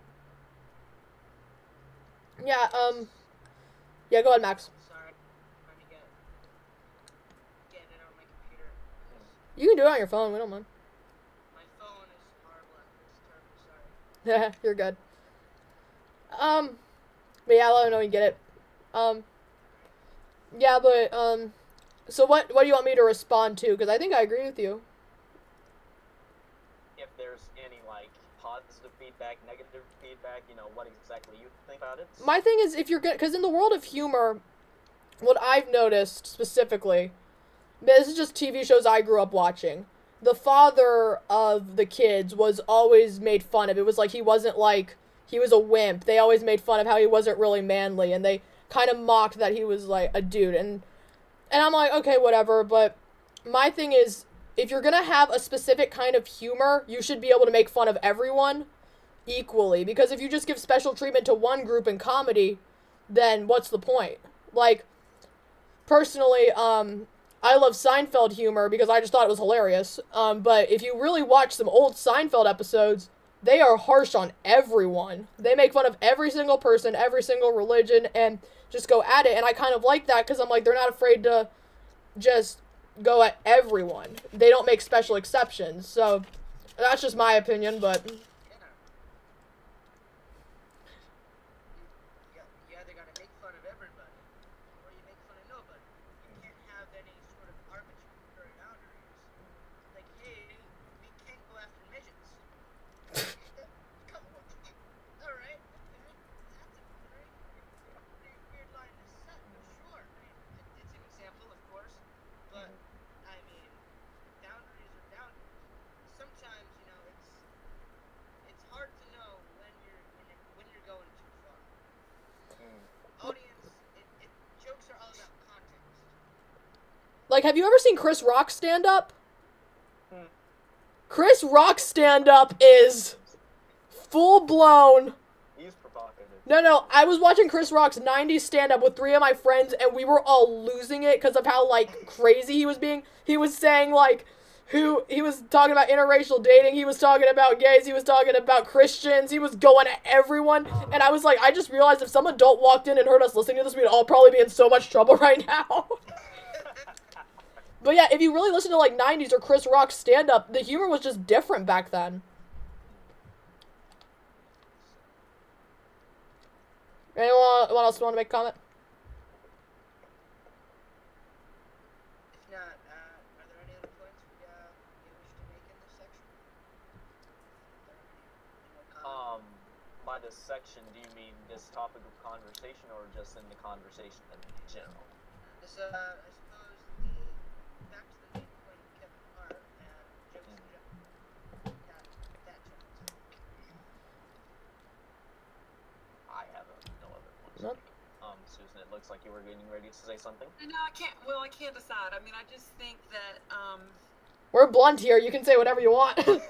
Yeah, yeah, go ahead, Max. Sorry, I'm trying to get it on my computer. You can do it on your phone, we don't mind. My phone is horrible at this. Terribly sorry. You're good. But yeah, let me know when you get it. Yeah, but, so what do you want me to respond to? Because I think I agree with you. If there's any, like, positive feedback, negative feedback, what exactly you think about it. My thing is, if you're good, because in the world of humor, what I've noticed specifically, this is just TV shows I grew up watching. The father of the kids was always made fun of. It was like he wasn't like, he was a wimp. They always made fun of how he wasn't really manly, and they kind of mocked that he was like a dude. And I'm like, okay, whatever, but my thing is, if you're gonna have a specific kind of humor, you should be able to make fun of everyone equally, because if you just give special treatment to one group in comedy, then what's the point? Like, personally, I love Seinfeld humor because I just thought it was hilarious, but if you really watch some old Seinfeld episodes, they are harsh on everyone. They make fun of every single person, every single religion, and just go at it, and I kind of like that, because I'm like, they're not afraid to just go at everyone. They don't make special exceptions, so that's just my opinion, but Yeah, they gotta make fun of everybody, or you make fun of nobody. You can't have any sort of arbitrary boundaries. Like, hey, we can't go after midgets. Come on. Alright, okay. That's a very weird line to set, but sure. I mean, it's an example, of course, but, I mean, boundaries are boundaries. Sometimes, it's hard to know when you're going too far. Audience, jokes are all about context. like, have you ever seen Chris Rock stand up? Chris Rock stand up is full blown. He's provocative. No, I was watching Chris Rock's 90s stand up with 3 of my friends, and we were all losing it because of how, like, crazy he was being. He was saying, like, he was talking about interracial dating, he was talking about gays, he was talking about Christians, he was going at everyone, and I was like, I just realized if some adult walked in and heard us listening to this, we'd all probably be in so much trouble right now. But yeah, if you really listen to, like, 90s or Chris Rock stand-up, the humor was just different back then. Anyone else want to make a comment? this section, do you mean this topic of conversation or just in the conversation in general? This, I suppose, back to the main point of Kevin Hart and jokes in general. That general topic. I have no other ones. Nope. Susan, it looks like you were getting ready to say something. No, I can't. Well, I can't decide. I mean, I just think that We're blunt here. You can say whatever you want. I know.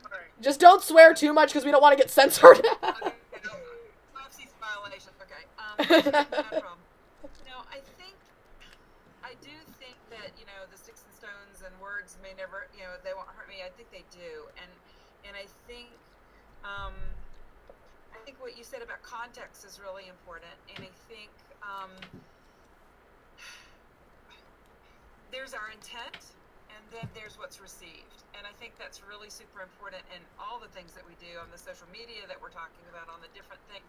Alright. Just don't swear too much because we don't want to get censored. Okay, no, 12C's violation. Okay. No problem. No, I do think that, the sticks and stones and words may never, they won't hurt me. I think they do. And I think what you said about context is really important. And I think there's our intent, and then there's what's received. And I think that's really super important in all the things that we do on the social media that we're talking about, on the different things.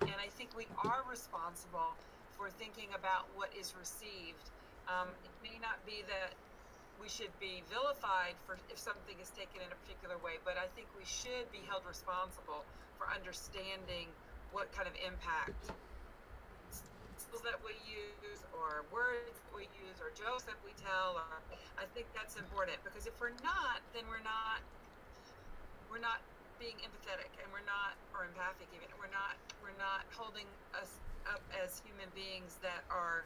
And I think we are responsible for thinking about what is received. It may not be that we should be vilified for if something is taken in a particular way, but I think we should be held responsible for understanding what kind of impact symbols that we use, or words that we use, or jokes that we tell. Or I think that's important, because if we're not, then we're not being empathetic, and we're not, or empathic even. We're not holding us up as human beings that are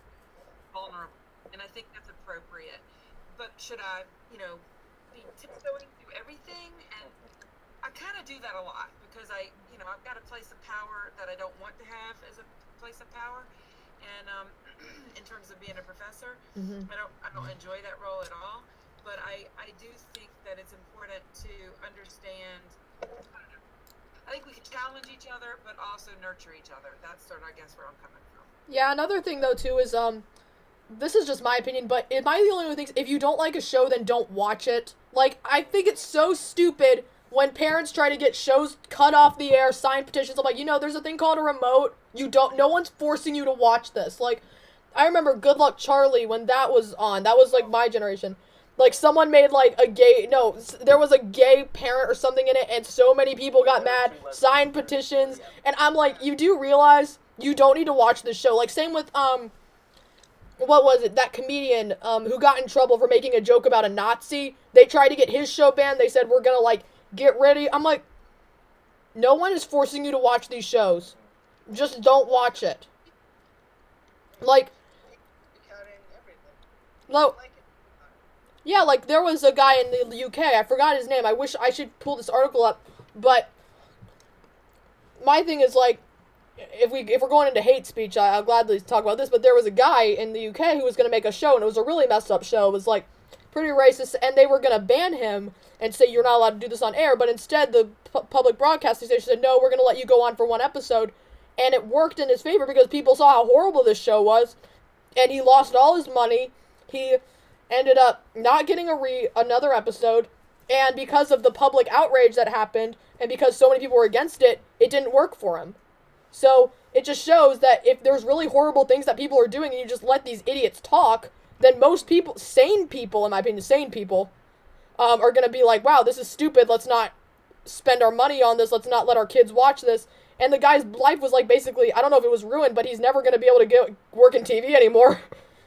vulnerable. And I think that's appropriate. But should I, be tiptoeing through everything? And I kind of do that a lot, because I've got a place of power that I don't want to have as a place of power. And in terms of being a professor, I don't enjoy that role at all. But I do think that it's important to understand. I think we can challenge each other, but also nurture each other. That's sort of, I guess, where I'm coming from. Yeah, another thing though too is this is just my opinion, but am I the only one who thinks if you don't like a show, then don't watch it? Like, I think it's so stupid when parents try to get shows cut off the air, sign petitions. I'm like, there's a thing called a remote. No one's forcing you to watch this. Like, I remember Good Luck Charlie when that was on. That was like my generation. Like, someone made like there was a gay parent or something in it, and so many people got mad, signed petitions, and I'm like, you do realize you don't need to watch this show. Like, same with what was it, that comedian who got in trouble for making a joke about a Nazi. They tried to get his show banned. They said, we're gonna get ready. I'm like, no one is forcing you to watch these shows. Just don't watch it. Like, no, yeah, like there was a guy in the UK, I forgot his name. I wish I should pull this article up, but my thing is, like, if we're going into hate speech, I'll gladly talk about this, but there was a guy in the UK who was going to make a show, and it was a really messed up show. It was, like, pretty racist, and they were going to ban him and say you're not allowed to do this on air, but instead the public broadcasting station said, no, we're going to let you go on for one episode, and it worked in his favor because people saw how horrible this show was, and he lost all his money. He ended up not getting another episode, and because of the public outrage that happened, and because so many people were against it, it didn't work for him. So, it just shows that if there's really horrible things that people are doing and you just let these idiots talk, then most people, sane people, in my opinion, are going to be like, wow, this is stupid, let's not spend our money on this, let's not let our kids watch this. And the guy's life was, like, basically, I don't know if it was ruined, but he's never going to be able to work in TV anymore.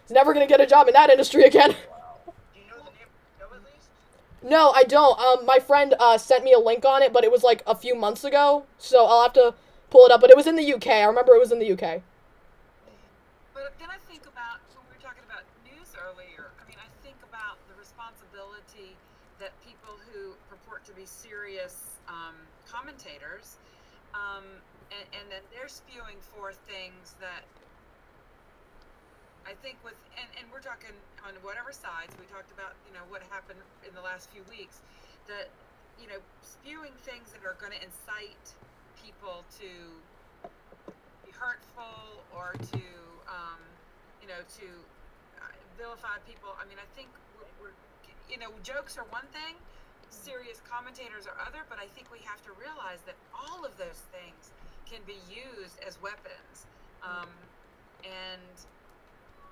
He's never going to get a job in that industry again. Do you know the name of the show at least? No, I don't. My friend sent me a link on it, but it was, like, a few months ago, so I'll have to pull it up, but it was in the UK. I remember it was in the UK. But then I think about, when we were talking about news earlier, I mean, I think about the responsibility that people who purport to be serious commentators, and then they're spewing forth things that I think and we're talking on whatever sides, we talked about, what happened in the last few weeks, that, spewing things that are going to incite people to be hurtful or to vilify people. I mean, I think we're jokes are one thing, serious commentators are other, but I think we have to realize that all of those things can be used as weapons. And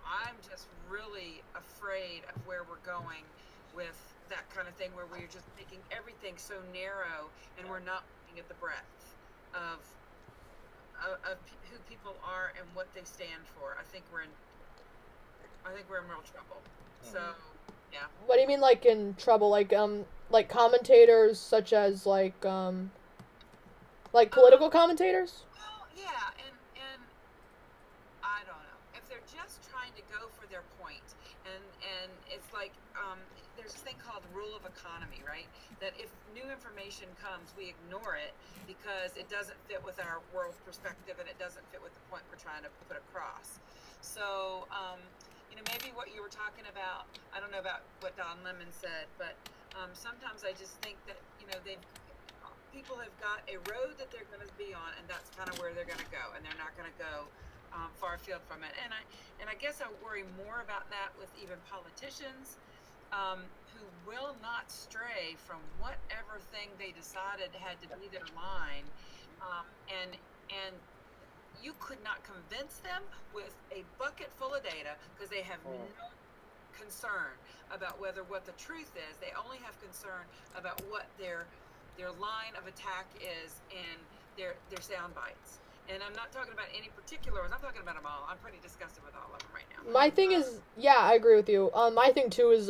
I'm just really afraid of where we're going with that kind of thing, where we're just making everything so narrow and we're not looking at the breadth. of who people are and what they stand for, I think we're in real trouble. So, yeah. What do you mean, like, in trouble? Like commentators such as, like political commentators? Well, yeah, and I don't know. If they're just trying to go for their point, and it's like, there's this thing called rule of economy, right? That if new information comes, we ignore it because it doesn't fit with our world perspective and it doesn't fit with the point we're trying to put across. So, maybe what you were talking about, I don't know about what Don Lemon said, but sometimes I just think that, people have got a road that they're going to be on, and that's kind of where they're going to go, and they're not going to go far afield from it. And I guess I worry more about that with even politicians who will not stray from whatever thing they decided had to be their line, and you could not convince them with a bucket full of data because they have no concern about what the truth is. They only have concern about what their line of attack is and their sound bites. And I'm not talking about any particular ones. I'm talking about them all. I'm pretty disgusted with all of them right now. My thing is, yeah, I agree with you. My thing too is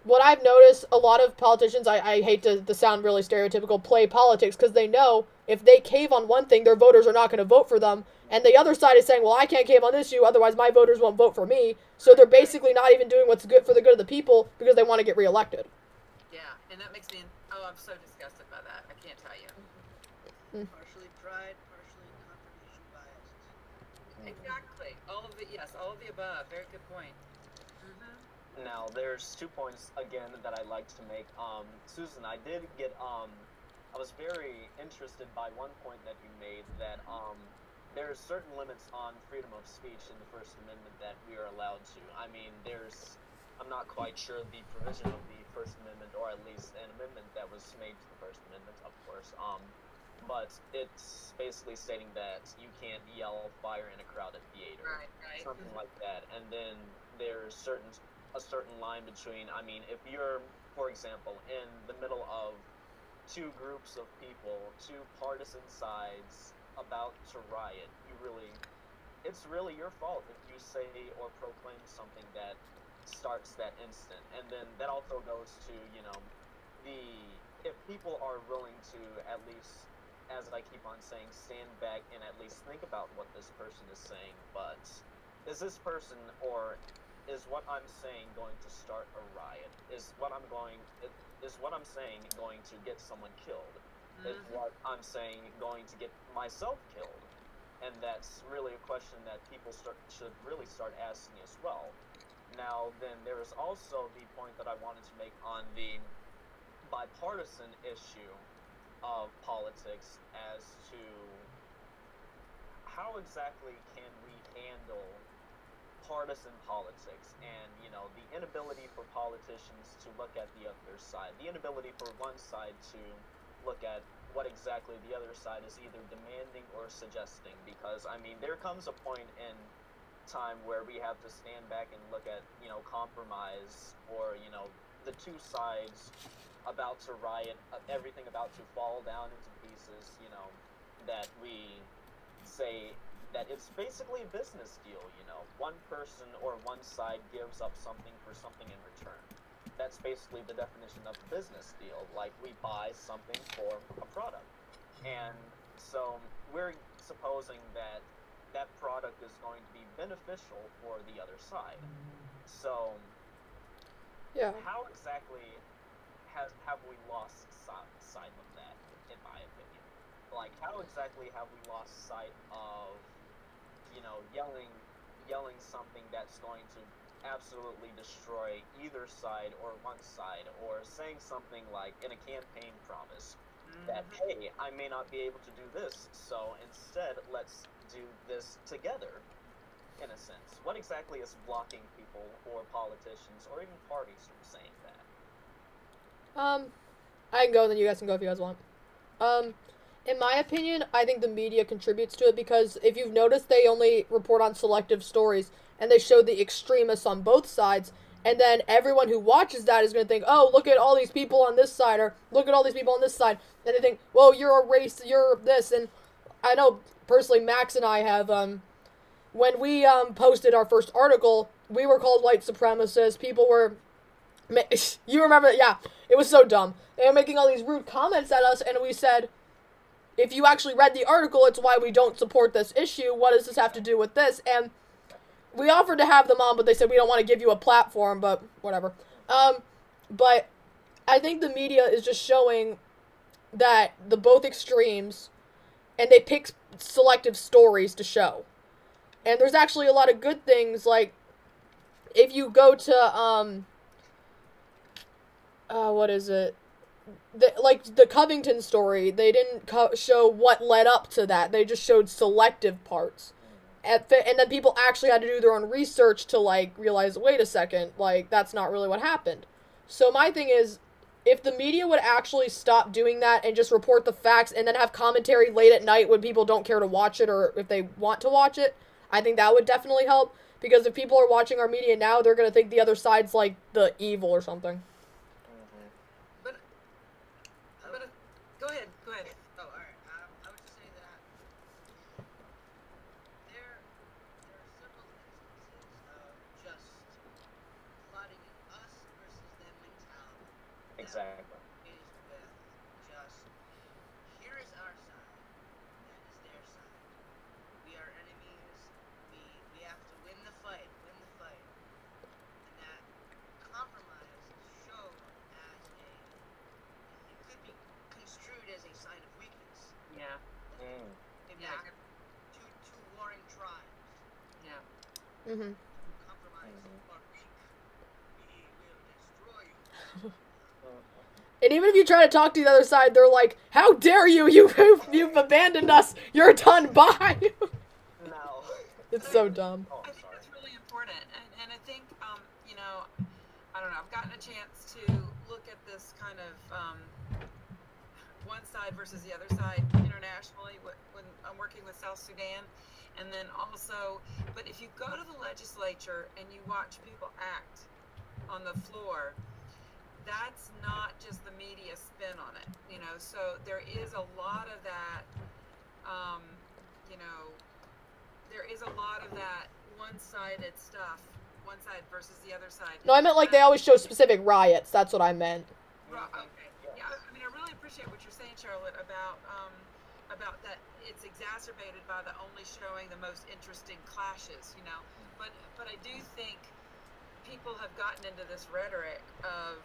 what I've noticed, a lot of politicians, I hate to sound really stereotypical, play politics because they know if they cave on one thing, their voters are not going to vote for them. And the other side is saying, well, I can't cave on this issue, otherwise my voters won't vote for me. So they're basically not even doing what's good for the good of the people because they want to get reelected. Yeah, and that makes me, I'm so disgusted by that. I can't tell you. Partially pride, partially confirmation bias. Exactly. All of the above. Very good point. Now, there's 2 points, again, that I'd like to make. Susan, I did get, I was very interested by one point that you made, that there are certain limits on freedom of speech in the First Amendment that we are allowed to. I mean, I'm not quite sure the provision of the First Amendment, or at least an amendment that was made to the First Amendment, of course, but it's basically stating that you can't yell fire in a crowded theater, right. Something like that. And then there's a certain line between, I mean, if you're, for example, in the middle of two groups of people, two partisan sides about to riot, it's really your fault if you say or proclaim something that starts that instant. And then that also goes to, if people are willing to, at least, as I keep on saying, stand back and at least think about what this person is saying, but is this person, or is what I'm saying going to start a riot? Is what I'm saying going to get someone killed? Is what I'm saying going to get myself killed? And that's really a question that people should really start asking as well. Now, then there is also the point that I wanted to make on the bipartisan issue of politics as to how exactly can we handle partisan politics, and the inability for politicians to look at the other side, the inability for one side to look at what exactly the other side is either demanding or suggesting, because I mean there comes a point in time where we have to stand back and look at compromise, or the two sides about to riot, everything about to fall down into pieces, that we say that it's basically a business deal, one person or one side gives up something for something in return. That's basically the definition of a business deal, like we buy something for a product. And so we're supposing that that product is going to be beneficial for the other side. So yeah, how exactly have we lost sight of that, in my opinion? Like, how exactly have we lost sight of yelling something that's going to absolutely destroy either side or one side, or saying something like in a campaign promise that, hey, I may not be able to do this, so instead let's do this together, in a sense. What exactly is blocking people or politicians or even parties from saying that? I can go, then you guys can go if you guys want. In my opinion, I think the media contributes to it because if you've noticed, they only report on selective stories and they show the extremists on both sides, And then everyone who watches that is going to think, oh, look at all these people on this side, or look at all these people on this side. And they think, well, you're a race, you're this. And I know, personally, Max and I have, when we posted our first article, we were called white supremacists. People were, you remember that? Yeah, it was so dumb. They were making all these rude comments at us, and we said, if you actually read the article, it's why we don't support this issue. What does this have to do with this? And we offered to have them on, but they said we don't want to give you a platform, but whatever. But I think the media is just showing that the both extremes, and they pick selective stories to show. And there's actually a lot of good things, like, if you go to, what is it? The Covington story, they didn't show what led up to that. They just showed selective parts. And then people actually had to do their own research to, like, realize, wait a second, like, that's not really what happened. So my thing is, if the media would actually stop doing that and just report the facts and then have commentary late at night when people don't care to watch it or if they want to watch it, I think that would definitely help. Because if people are watching our media now, they're going to think the other side's, like, the evil or something. Go ahead. Oh, alright. I would just say that there are several instances of just plotting an us versus them mentality. Exactly. Is with just, here is our side, that is their side. We are enemies. We have to win the fight. And that compromise is shown as it could be construed as a sign of weakness. Yeah. Maybe Yeah. like two warring tribes. Yeah. Mm-hmm. Compromise are weak. We will destroy you. And even if you try to talk to the other side, they're like, how dare you? You've abandoned us. You're done. Bye. No. It's so dumb. Oh, I I'm think sorry. that's really important, and I think, I don't know, I've gotten a chance to look at this kind of one side versus the other side internationally when I'm working with South Sudan, and then also, but if you go to the legislature and you watch people act on the floor, that's not just the media spin on it, so there is a lot of that, there is a lot of that one-sided stuff, one side versus the other side. No, I meant like they always show specific riots. That's what I meant. Okay. Yeah. I mean, I really appreciate what you're saying, Charlotte, about that it's exacerbated by the only showing the most interesting clashes, But I do think people have gotten into this rhetoric of,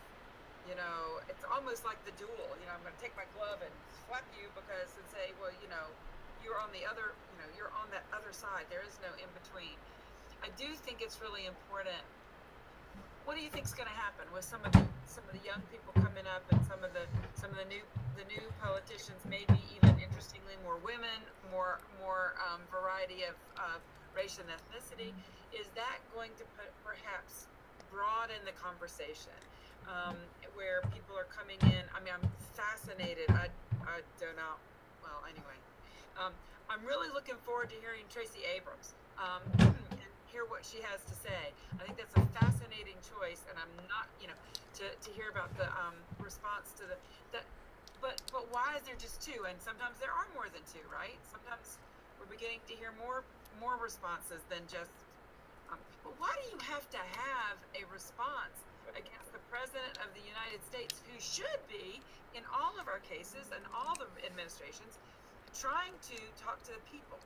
it's almost like the duel. I'm going to take my glove and slap you and say, well, you're on the other, you're on that other side. There is no in between. I do think it's really important. What do you think is going to happen with some of the young people coming up and some of the new politicians? Maybe even interestingly more women, more variety of race and ethnicity. Is that going to perhaps broaden the conversation where people are coming in? I mean, I'm fascinated. I don't know. Well, anyway, I'm really looking forward to hearing Tracy Abrams. And hear what she has to say. I think that's a fascinating choice, and I'm not, to hear about the response to but why is there just two? And sometimes there are more than two, right? Sometimes we're beginning to hear more responses than just. But why do you have to have a response against the President of the United States, who should be, in all of our cases and all the administrations, trying to talk to the people?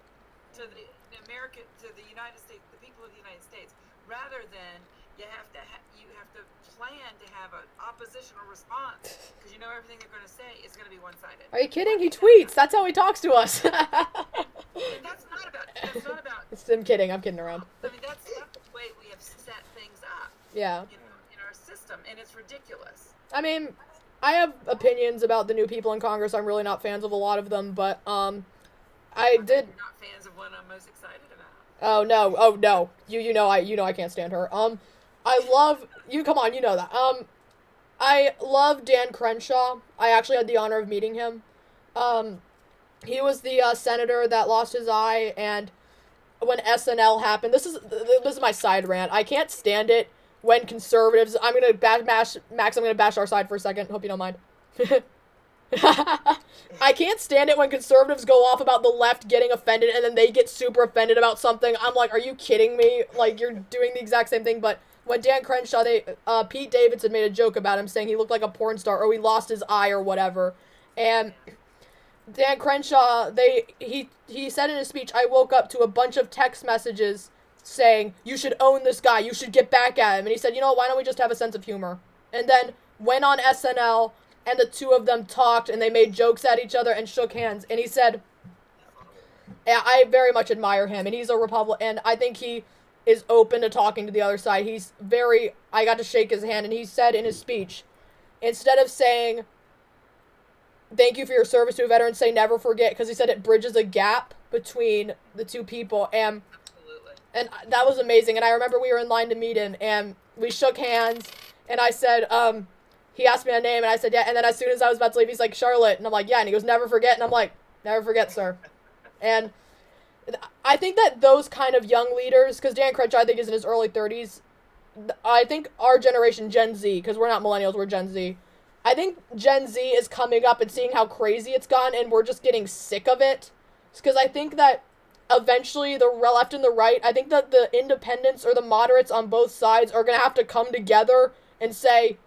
To the United States, the people of the United States, rather than you have to plan to have an oppositional response because everything they're going to say is going to be one-sided. Are you kidding? He tweets. That's how he talks to us. And that's not about. I'm kidding around. I mean, that's not the way we have set things up. Yeah. In our system, and it's ridiculous. I mean, I have opinions about the new people in Congress. I'm really not fans of a lot of them, but I did. You're not fans of one I'm most excited about. Oh no. You know I can't stand her. I love you. Come on, you know that. I love Dan Crenshaw. I actually had the honor of meeting him. He was the senator that lost his eye, and when SNL happened, this is my side rant. I can't stand it when conservatives, I'm gonna bash Max. I'm gonna bash our side for a second. Hope you don't mind. I can't stand it when conservatives go off about the left getting offended and then they get super offended about something. I'm like, are you kidding me? Like, you're doing the exact same thing. But when Dan Crenshaw, Pete Davidson made a joke about him saying he looked like a porn star or he lost his eye or whatever. And Dan Crenshaw, he said in his speech, I woke up to a bunch of text messages saying, you should own this guy, you should get back at him. And he said, you know what, why don't we just have a sense of humor? And then went on SNL, and the two of them talked, and they made jokes at each other and shook hands. And he said, yeah, I very much admire him, and he's a Republican, and I think he is open to talking to the other side. I got to shake his hand, and he said in his speech, instead of saying, thank you for your service to a veteran, say never forget, because he said it bridges a gap between the two people, and that was amazing. And I remember we were in line to meet him, and we shook hands, and I said, he asked me my name, and I said, yeah, and then as soon as I was about to leave, he's like, Charlotte, and I'm like, yeah, and he goes, never forget, and I'm like, never forget, sir. And I think that those kind of young leaders, because Dan Crenshaw, I think, is in his early 30s, I think our generation, Gen Z, because we're not millennials, we're Gen Z, I think Gen Z is coming up and seeing how crazy it's gone, and we're just getting sick of it, because I think that eventually the left and the right, I think that the independents or the moderates on both sides are going to have to come together and say,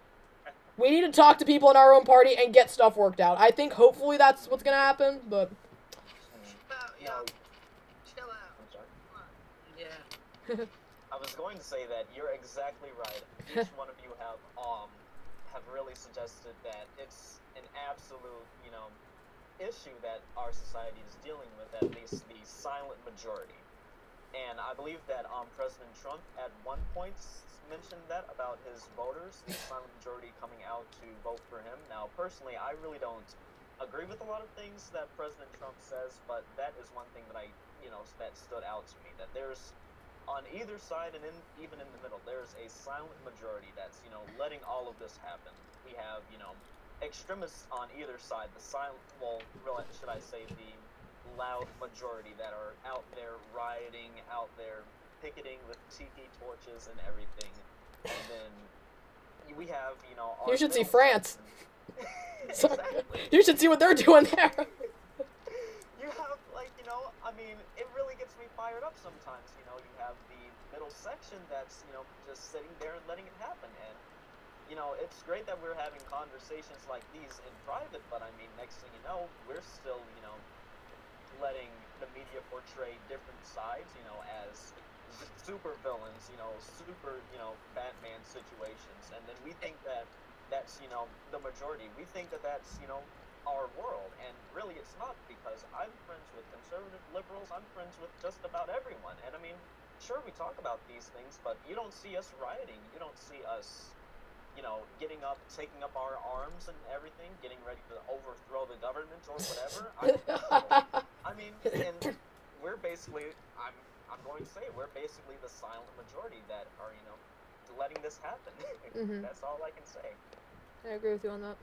we need to talk to people in our own party and get stuff worked out. I think hopefully that's what's going to happen, but... Chill out. I'm sorry. Come on. Yeah. I was going to say that you're exactly right. Each one of you have really suggested that it's an absolute, issue that our society is dealing with, at least the silent majority. And I believe that President Trump at one point mentioned that about his voters, the silent majority coming out to vote for him. Now, personally, I really don't agree with a lot of things that President Trump says, but that is one thing that that stood out to me, that there's, on either side and even in the middle, there's a silent majority that's, letting all of this happen. We have, extremists on either side, the loud majority that are out there rioting, out there picketing with tiki torches and everything. And then we have, you should see France. Exactly. You should see what they're doing there. You have, it really gets me fired up sometimes. You have the middle section that's, just sitting there and letting it happen. And, it's great that we're having conversations like these in private, but next thing you know, we're still, letting the media portray different sides, as super villains, super, Batman situations. And then we think that that's, the majority. We think that that's, our world. And really it's not, because I'm friends with conservative liberals. I'm friends with just about everyone. And sure, we talk about these things, but you don't see us rioting. You don't see us, getting up, taking up our arms and everything, getting ready to overthrow the government or whatever. And we're basically, I'm going to say, we're basically the silent majority that are, letting this happen. Mm-hmm. That's all I can say. I agree with you on that.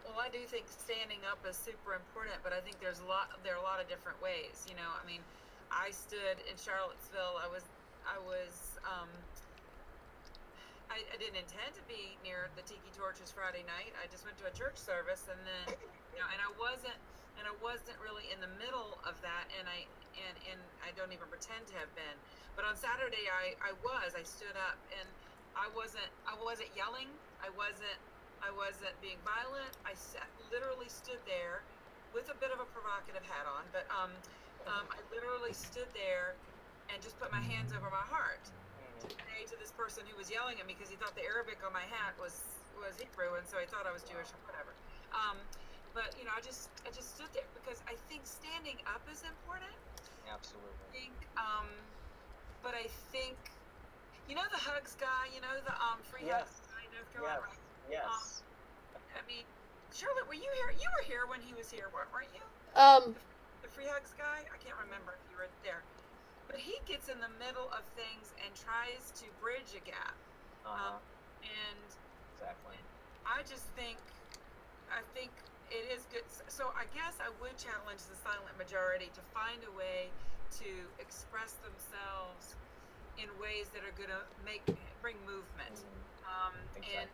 Well, I do think standing up is super important, but I think there are a lot of different ways. I stood in Charlottesville. I didn't intend to be near the Tiki Torches Friday night. I just went to a church service, and then, and I wasn't really in the middle of that, and I don't even pretend to have been. But on Saturday, I stood up, and I wasn't yelling. I wasn't being violent. I literally stood there with a bit of a provocative hat on, but I literally stood there and just put my hands over my heart to say to this person who was yelling at me, because he thought the Arabic on my hat was Hebrew, and so he thought I was Jewish or whatever. But I just stood there because I think standing up is important. Absolutely. But I think the Hugs guy, the free Hugs guy in North Carolina. Yes. Charlotte, were you here? You were here when he was here, weren't you? The free Hugs guy? I can't remember if you were there. But he gets in the middle of things and tries to bridge a gap. And exactly. I think it is good. So I guess I would challenge the silent majority to find a way to express themselves in ways that are going to bring movement, Exactly. and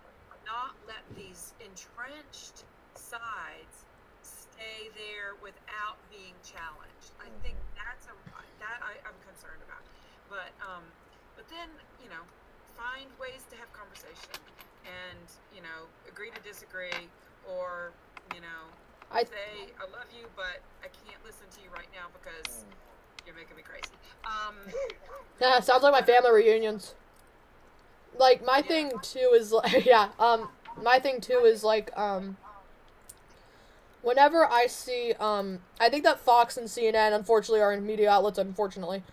not let these entrenched sides stay there without being challenged. I think that's I'm concerned about. But then, you know, find ways to have conversation and, you know, agree to disagree, or, you know, say I love you, but I can't listen to you right now because you're making me crazy. Yeah, sounds like my family reunions. Like, my thing too is like, my thing too is like, whenever I see, I think that Fox and CNN, unfortunately, are in media outlets, unfortunately.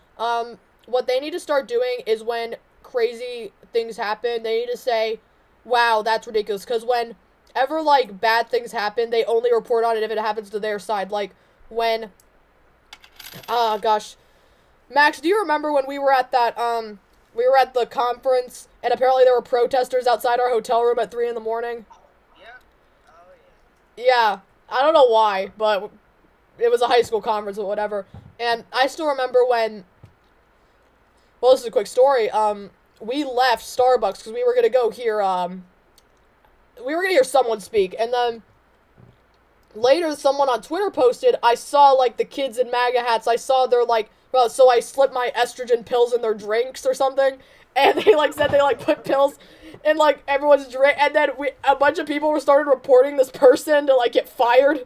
What they need to start doing is when crazy things happen, they need to say, wow, that's ridiculous. Because whenever, like, bad things happen, they only report on it if it happens to their side. Like, when, gosh. Max, do you remember when we were at that, we were at the conference, and apparently there were protesters outside our hotel room at 3 in the morning? Yeah. Oh yeah. Yeah. I don't know why, but it was a high school conference or whatever. And I still remember when, well, this is a quick story. We left Starbucks because we were going to go hear, we were going to hear someone speak. And then later someone on Twitter posted, I saw, like, the kids in MAGA hats. I saw their, like, well, so I slipped my estrogen pills in their drinks or something. And they, like, said they, like, put pills in, like, everyone's drink. And then a bunch of people started reporting this person to, like, get fired.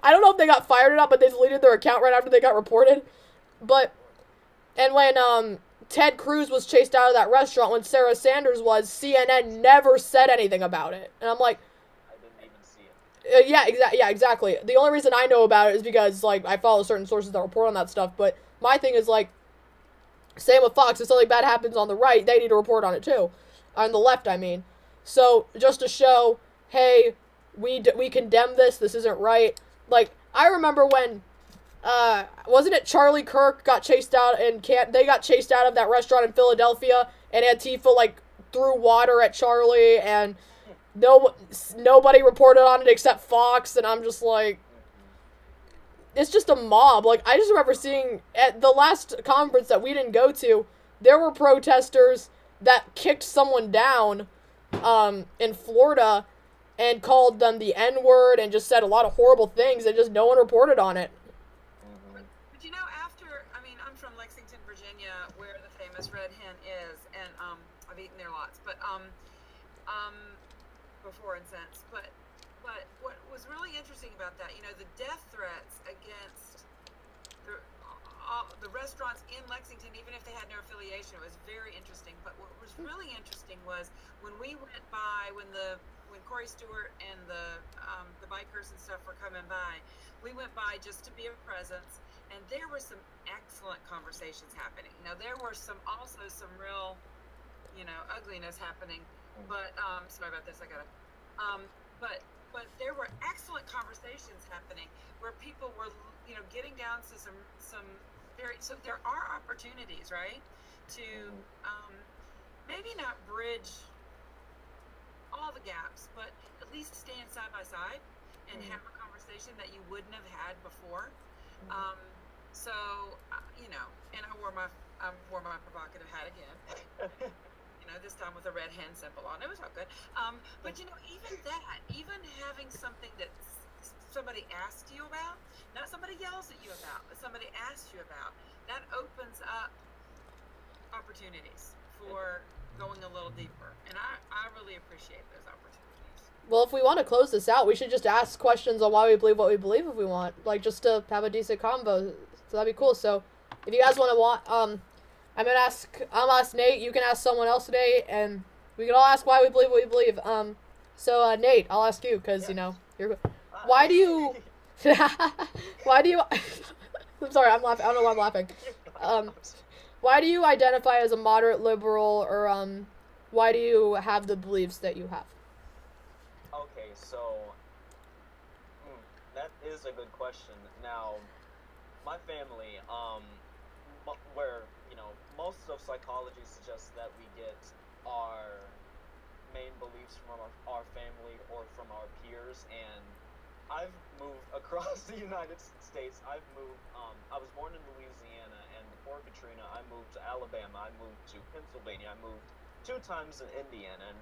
I don't know if they got fired or not, but they deleted their account right after they got reported. But, and when, Ted Cruz was chased out of that restaurant when Sarah Sanders was, CNN never said anything about it. And I'm like, I didn't even see it. yeah, exactly. The only reason I know about it is because, like, I follow certain sources that report on that stuff. But my thing is, like, same with Fox. If something bad happens on the right, they need to report on it too. On the left, I mean. So, just to show, hey, we condemn this. This isn't right. Like, I remember when, wasn't it Charlie Kirk got chased out and they got chased out of that restaurant in Philadelphia, and Antifa, like, threw water at Charlie, and nobody reported on it except Fox, and I'm just like, it's just a mob. Like, I just remember seeing at the last conference that we didn't go to, there were protesters that kicked someone down, in Florida, and called them the N-word and just said a lot of horrible things, and just no one reported on it. But you know, I mean, I'm from Lexington, Virginia, where the famous Red Hen is, and I've eaten there lots, but before and since. But what was really interesting about that, you know, the death threats against the restaurants in Lexington, even if they had no affiliation, it was very interesting. But what was really interesting was when we went by, when Corey Stewart and the bikers and stuff were coming by, we went by just to be a presence, and there were some excellent conversations happening. Now, there were also some real, you know, ugliness happening, but sorry about this, I gotta, but there were excellent conversations happening where people were, you know, getting down to some so there are opportunities, right, to maybe not bridge all the gaps, but at least stand side by side and have a conversation that you wouldn't have had before. So, you know, and I wore my provocative hat again. You know, this time with a red hen symbol on. It was all good. But you know, even having something that somebody asked you about, not somebody yells at you about, but somebody asked you about, that opens up opportunities for going a little deeper. And I really appreciate those opportunities. Well, if we want to close this out, we should just ask questions on why we believe what we believe if we want. Like, just to have a decent convo. So that'd be cool. So, if you guys I'll ask Nate, you can ask someone else today, and we can all ask why we believe what we believe. So, Nate, I'll ask you, because, you know, why do you, I'm sorry, I'm laughing, I don't know why I'm laughing. Why do you identify as a moderate liberal, or, why do you have the beliefs that you have? Okay, so that is a good question. Now, my family, where, you know, most of psychology suggests that we get our main beliefs from our family or from our peers, and I've moved across the United States. I was born in Louisiana, and before Katrina, I moved to Alabama, I moved to Pennsylvania, I moved 2 times in Indiana, and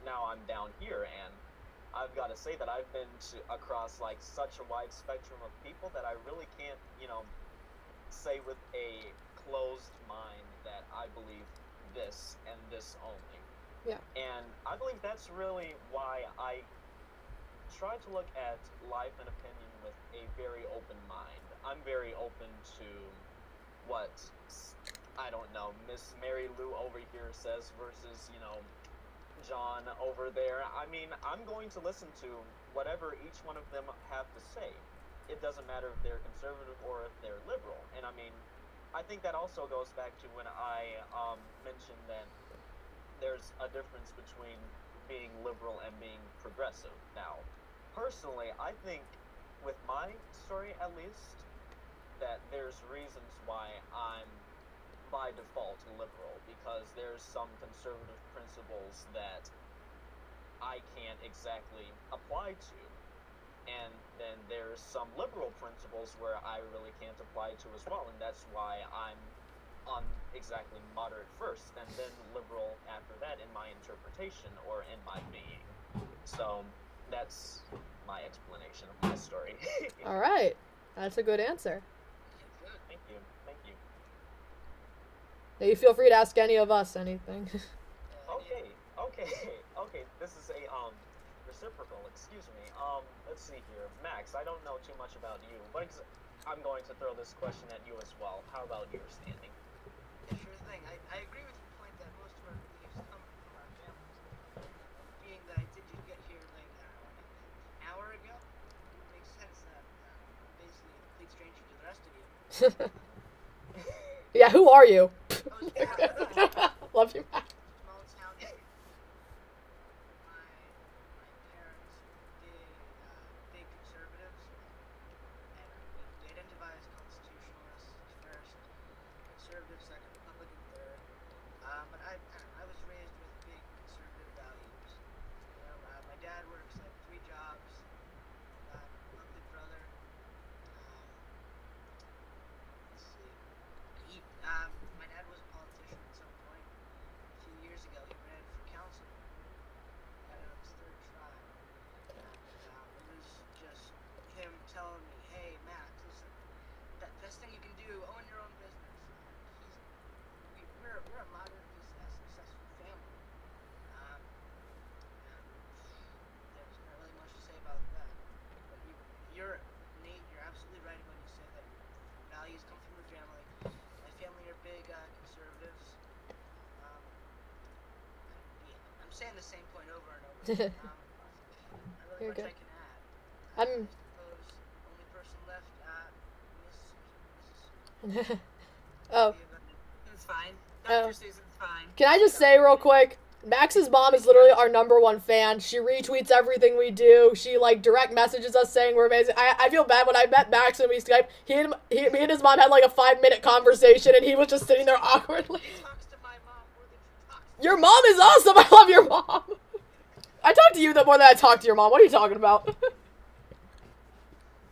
now I'm down here, and I've got to say that I've been across like such a wide spectrum of people that I really can't, say with a closed mind that I believe this and this only. Yeah. And I believe that's really why I try to look at life and opinion with a very open mind. I'm very open to what, I don't know, Miss Mary Lou over here says versus, John over there. I mean, I'm going to listen to whatever each one of them have to say. It doesn't matter if they're conservative or if they're liberal. And I mean, I think that also goes back to when I mentioned that there's a difference between being liberal and being progressive. Now, personally, I think with my story at least, that there's reasons why I'm by default liberal, because there's some conservative principles that I can't exactly apply to. And then there's some liberal principles where I really can't apply to as well, and that's why I'm on exactly moderate first, and then liberal after that in my interpretation or in my being. So that's my explanation of my story. All right. That's a good answer. Good. Thank you. Thank you. Now you feel free to ask any of us anything. Okay. This is a reciprocal. Excuse me. Let's see here, Max. I don't know too much about you. I'm going to throw this question at you as well. How about your standing? Yeah, sure thing. I agree with your point that most of our beliefs come from our families. Being that I did just get here like, I don't know, an hour ago, it makes sense that I'm basically a complete stranger to the rest of you. Yeah, who are you? I was born Love you, Max. small town. My parents were big conservatives, and they identify as constitutionalists first, conservative second, Republican third. But I was raised with big conservative values. My dad works like 3 jobs. Lovely brother. Let's see. My dad was a politician at some point. A few years ago, he ran for council. Got it on his 3rd try. And it was just him telling me, "Hey, Max, listen, the best thing you can do, own your own business." We're a moderately successful family. And there's not really much to say about that. But Nate, you're absolutely right when you say that values come from your family. My family are big conservatives. I'm saying the same point over and over. Not really You're much good. I can add. I I'm- suppose only person left, Miss Oh, It's fine. Oh. Dr. Susan's fine. can I just say real quick? Max's mom is literally our #1 fan. She retweets everything we do. She like direct messages us saying we're amazing. I feel bad when I met Max and we Skyped. Me and his mom had like a 5-minute conversation, and he was just sitting there awkwardly. He talks to my mom more than she talks to Your mom is awesome. I love your mom. I talk to you more than I talk to your mom. What are you talking about?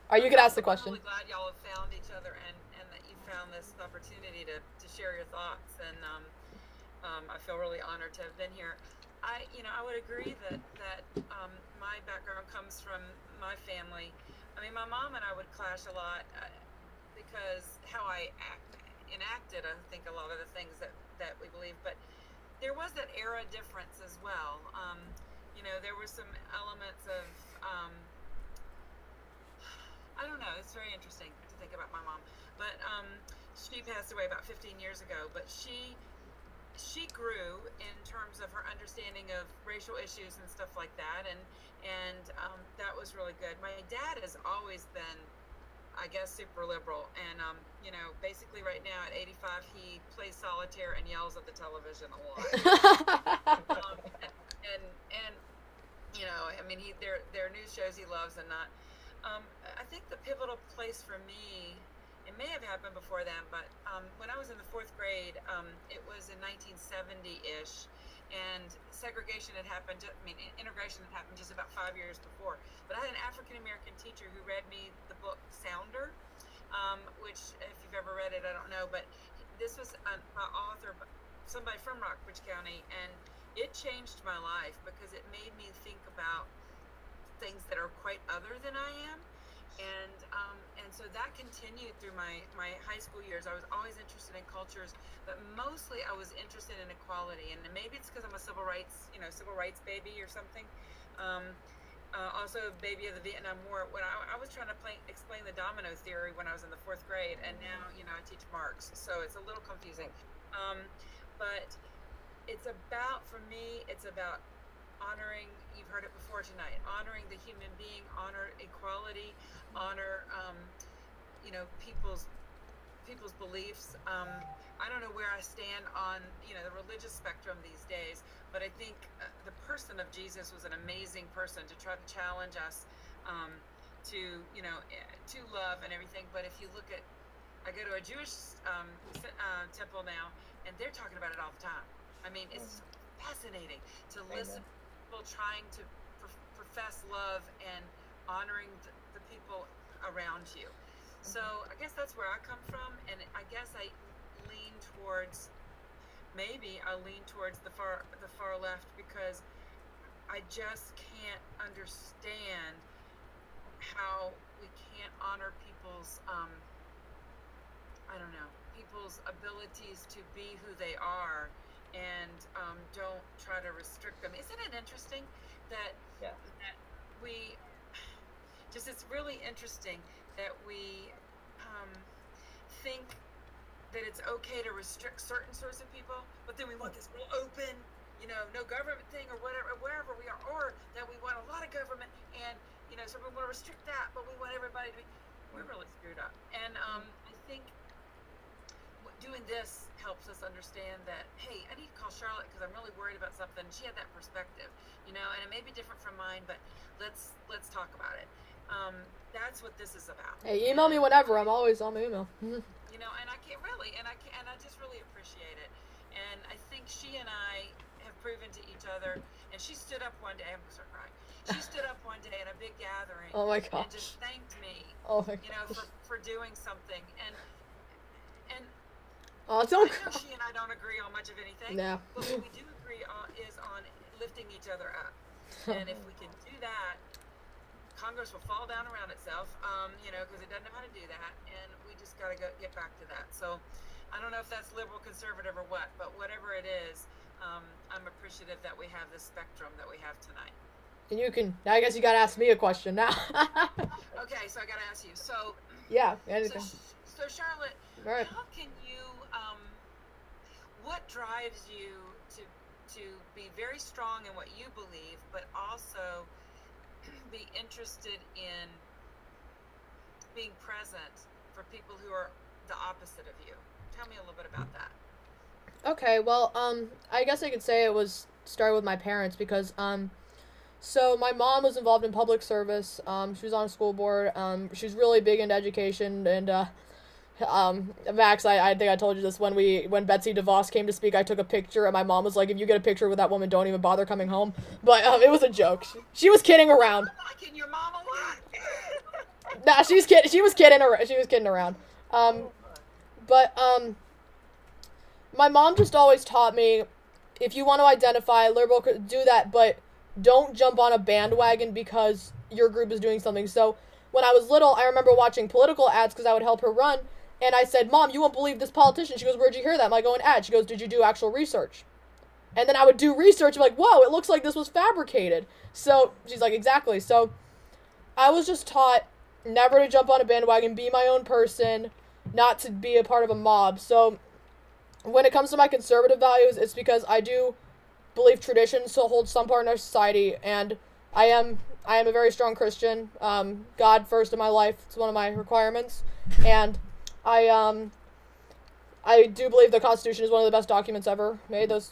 Alright, you can ask the I'm question. really glad y'all have found each other and that you found this opportunity to share your thoughts, and I feel really honored to have been here. I would agree that my background comes from my family. I mean, my mom and I would clash a lot because how I enacted, I think, a lot of the things that we believe, but there was that era difference as well. There were some elements of I don't know. It's very interesting to think about my mom, but she passed away about 15 years ago. But she grew in terms of her understanding of racial issues and stuff like that, and that was really good. My dad has always been, I guess, super liberal, and basically right now at 85, he plays solitaire and yells at the television a lot. I mean, there are news shows he loves and not. I think the pivotal place for me, it may have happened before then, but when I was in the 4th grade, it was in 1970-ish, and segregation had happened, integration had happened just about 5 years before. But I had an African-American teacher who read me the book Sounder, which if you've ever read it, I don't know, but this was an author, somebody from Rockbridge County, and it changed my life because it made me think about things that are quite other than I am. And so that continued through my high school years. I was always interested in cultures, but mostly I was interested in equality. And maybe it's because I'm a civil rights baby or something. Also a baby of the Vietnam War. When I was trying to explain the domino theory when I was in the 4th grade, and now, I teach Marx, so it's a little confusing. But for me, it's about honoring, you've heard it before tonight, honoring the human being, honor equality, honor, people's beliefs. I don't know where I stand on, the religious spectrum these days, but I think the person of Jesus was an amazing person to try to challenge us to love and everything. But if you look at, I go to a Jewish temple now, and they're talking about it all the time. I mean, it's fascinating to listen to people trying to profess love and honoring the people around you. So I guess that's where I come from, and I guess I lean towards the far left, because I just can't understand how we can't honor people's people's abilities to be who they are, and don't try to restrict them. Isn't it interesting that we just, it's really interesting that we think that it's okay to restrict certain sorts of people, but then we want this real open, no government thing or whatever, wherever we are, or that we want a lot of government, and so we want to restrict that, but we want everybody to be, we're really screwed up. And I think doing this helps us understand that, hey, I need to call Charlotte because I'm really worried about something. She had that perspective, and it may be different from mine, but let's talk about it. That's what this is about. Hey, email me whenever. I'm always on my email. And I can't really, and I just really appreciate it. And I think she and I have proven to each other. And she stood up one day. I'm gonna start crying. She stood up one day at a big gathering. Oh my gosh. And just thanked me. Oh my gosh. For doing something. And oh, I know she and I don't agree on much of anything. No. But what we do agree on is on lifting each other up. And if we can do that, Congress will fall down around itself, because it doesn't know how to do that, and we just got to get back to that. So I don't know if that's liberal, conservative, or what, but whatever it is, I'm appreciative that we have this spectrum that we have tonight. And I guess you got to ask me a question now. Okay, so I got to ask you. So yeah, anything. So Charlotte, right. How can you, what drives you to be very strong in what you believe, but also be interested in being present for people who are the opposite of you? Tell me a little bit about that. Okay, well, I guess I could say it was started with my parents, because, so my mom was involved in public service. She was on a school board. She's really big into education, and, Max, I think I told you this, when Betsy DeVos came to speak, I took a picture, and my mom was like, if you get a picture with that woman, don't even bother coming home. But, it was a joke. She was kidding around. I'm liking your mom a lot. Nah, she was kidding around. But, my mom just always taught me, if you want to identify liberal, do that, but don't jump on a bandwagon because your group is doing something. So, when I was little, I remember watching political ads because I would help her run, and I said, Mom, you won't believe this politician. She goes, where'd you hear that? I'm like, oh, an ad. She goes, did you do actual research? And then I would do research, I'm like, whoa, it looks like this was fabricated. So, she's like, exactly. So, I was just taught never to jump on a bandwagon, be my own person, not to be a part of a mob. So, when it comes to my conservative values, it's because I do believe traditions still hold some part in our society, and I am a very strong Christian. God first in my life. It's one of my requirements. And I do believe the Constitution is one of the best documents ever made. Those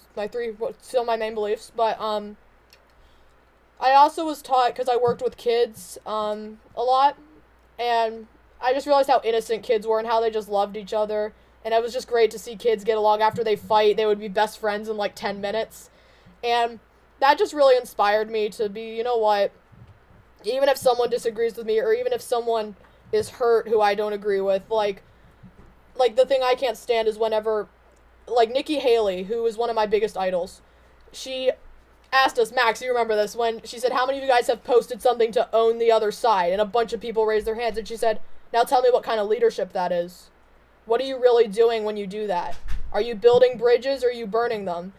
still my main beliefs. But I also was taught, because I worked with kids a lot, and I just realized how innocent kids were and how they just loved each other. And it was just great to see kids get along. After they fight, they would be best friends in like 10 minutes. And that just really inspired me to be, you know what, even if someone disagrees with me, or even if someone is hurt who I don't agree with, like, like, the thing I can't stand is whenever, like, Nikki Haley, who is one of my biggest idols, she asked us, Max, you remember this, when she said, how many of you guys have posted something to own the other side? And a bunch of people raised their hands, and she said, now tell me what kind of leadership that is. What are you really doing when you do that? Are you building bridges or are you burning them?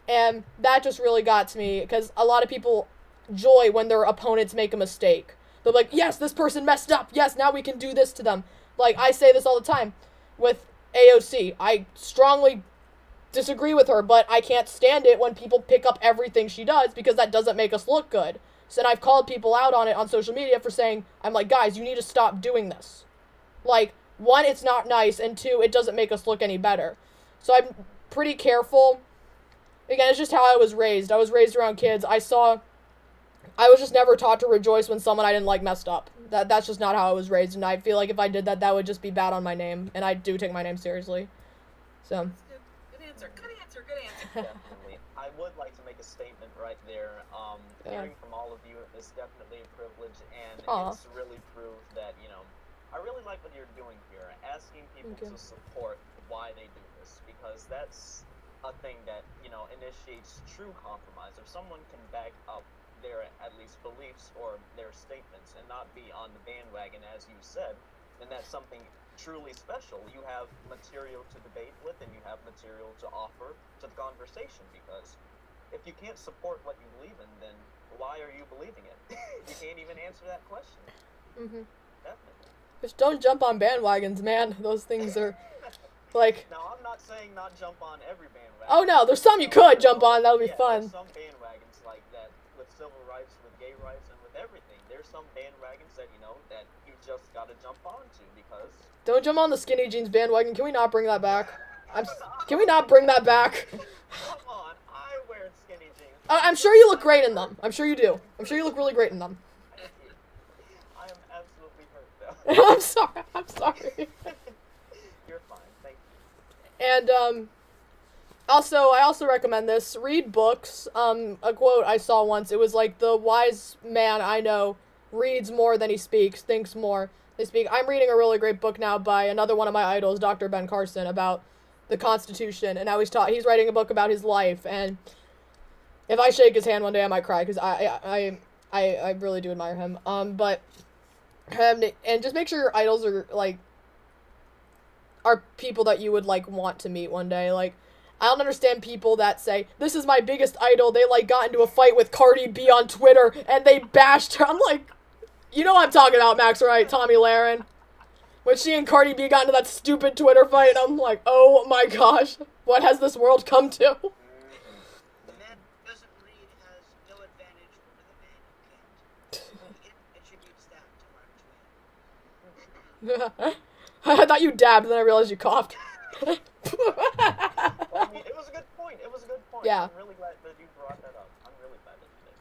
And that just really got to me, because a lot of people joy when their opponents make a mistake. They're like, yes, this person messed up. Yes, now we can do this to them. Like, I say this all the time with AOC. I strongly disagree with her, but I can't stand it when people pick up everything she does, because that doesn't make us look good. So, and I've called people out on it on social media for saying, I'm like, guys, you need to stop doing this. Like, one, it's not nice, and two, it doesn't make us look any better. So I'm pretty careful. Again, it's just how I was raised. I was raised around kids. I was just never taught to rejoice when someone I didn't like messed up. That's just not how I was raised, and I feel like if I did that, that would just be bad on my name, and I do take my name seriously. So. Good answer. Good answer. Good answer. Definitely. I would like to make a statement right there. Hearing from all of you is definitely a privilege, and it's really proved that, you know, I really like what you're doing here, asking people to support why they do this, because that's a thing that, you know, initiates true compromise. If someone can back up their, at least, beliefs or their statements and not be on the bandwagon, as you said, then that's something truly special. You have material to debate with, and you have material to offer to the conversation, because if you can't support what you believe in, then why are you believing it? You can't even answer that question. Mm-hmm. Definitely. Just don't jump on bandwagons, man. Those things are, like... Now, I'm not saying not jump on every bandwagon. Oh, no, there's some you could jump on. That would be fun. There's some bandwagons like that with civil rights, with gay rights, and with everything. There's some bandwagons that, you know, that you just gotta jump onto, because... Don't jump on the skinny jeans bandwagon. Can we not bring that back? Can we not bring that back? Come on, I wear skinny jeans. I'm sure you look great in them. I'm sure you do. I'm sure you look really great in them. I am absolutely hurt, though. I'm sorry. You're fine, thank you. And, I also recommend this. Read books. A quote I saw once, it was like, the wise man I know reads more than he speaks, thinks more than he speaks. I'm reading a really great book now by another one of my idols, Dr. Ben Carson, about the Constitution, and now he's writing a book about his life, and if I shake his hand one day, I might cry, because I really do admire him. And just make sure your idols are people that you would, like, want to meet one day. Like, I don't understand people that say, this is my biggest idol, they, like, got into a fight with Cardi B on Twitter, and they bashed her. I'm like, you know what I'm talking about, Max, right? Tommy Lahren. When she and Cardi B got into that stupid Twitter fight, and I'm like, oh my gosh, what has this world come to? The man who doesn't read has no advantage over the man who can't. He attributes that to Mark Twain. I thought you dabbed, and then I realized you coughed. Well, I mean, it was a good point. Yeah. I'm really glad that you brought that up. I'm really glad that you did.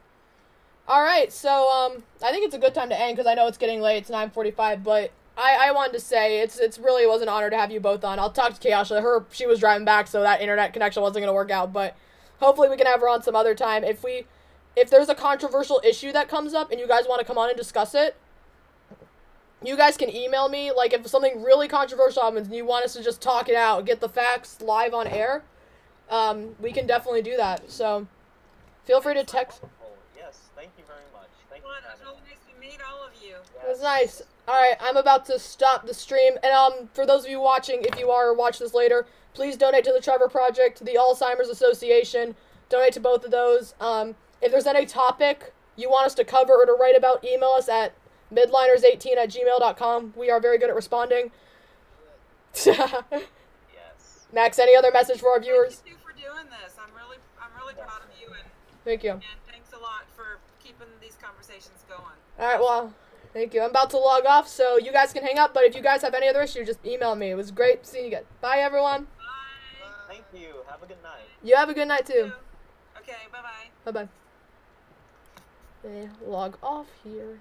Alright, so, I think it's a good time to end, because I know it's getting late, it's 9:45, but I wanted to say, it's really was an honor to have you both on. I'll talk to Kayasha. She was driving back, so that internet connection wasn't going to work out, but hopefully we can have her on some other time. If there's a controversial issue that comes up, and you guys want to come on and discuss it, you guys can email me. Like, if something really controversial happens and you want us to just talk it out, get the facts live on air, we can definitely do that. So, feel free to text. Wonderful. Yes, thank you very much. Thank you. Well, it was really nice to meet all of you. It was nice. Alright, I'm about to stop the stream. And, for those of you watching, if you are or watch this later, please donate to the Trevor Project, the Alzheimer's Association. Donate to both of those. If there's any topic you want us to cover or to write about, email us at midliners18@gmail.com. We are very good at responding. Yes. Max, any other message for our viewers? Thank you for doing this. I'm really proud of you, and Thank you. thanks a lot for keeping these conversations going. Alright, well, thank you. I'm about to log off, so you guys can hang up, but if you guys have any other issue, just email me. It was great seeing you guys. Bye, everyone. Bye. Thank you. Have a good night. You have a good night, too. Okay, bye-bye. Bye-bye. Log off here.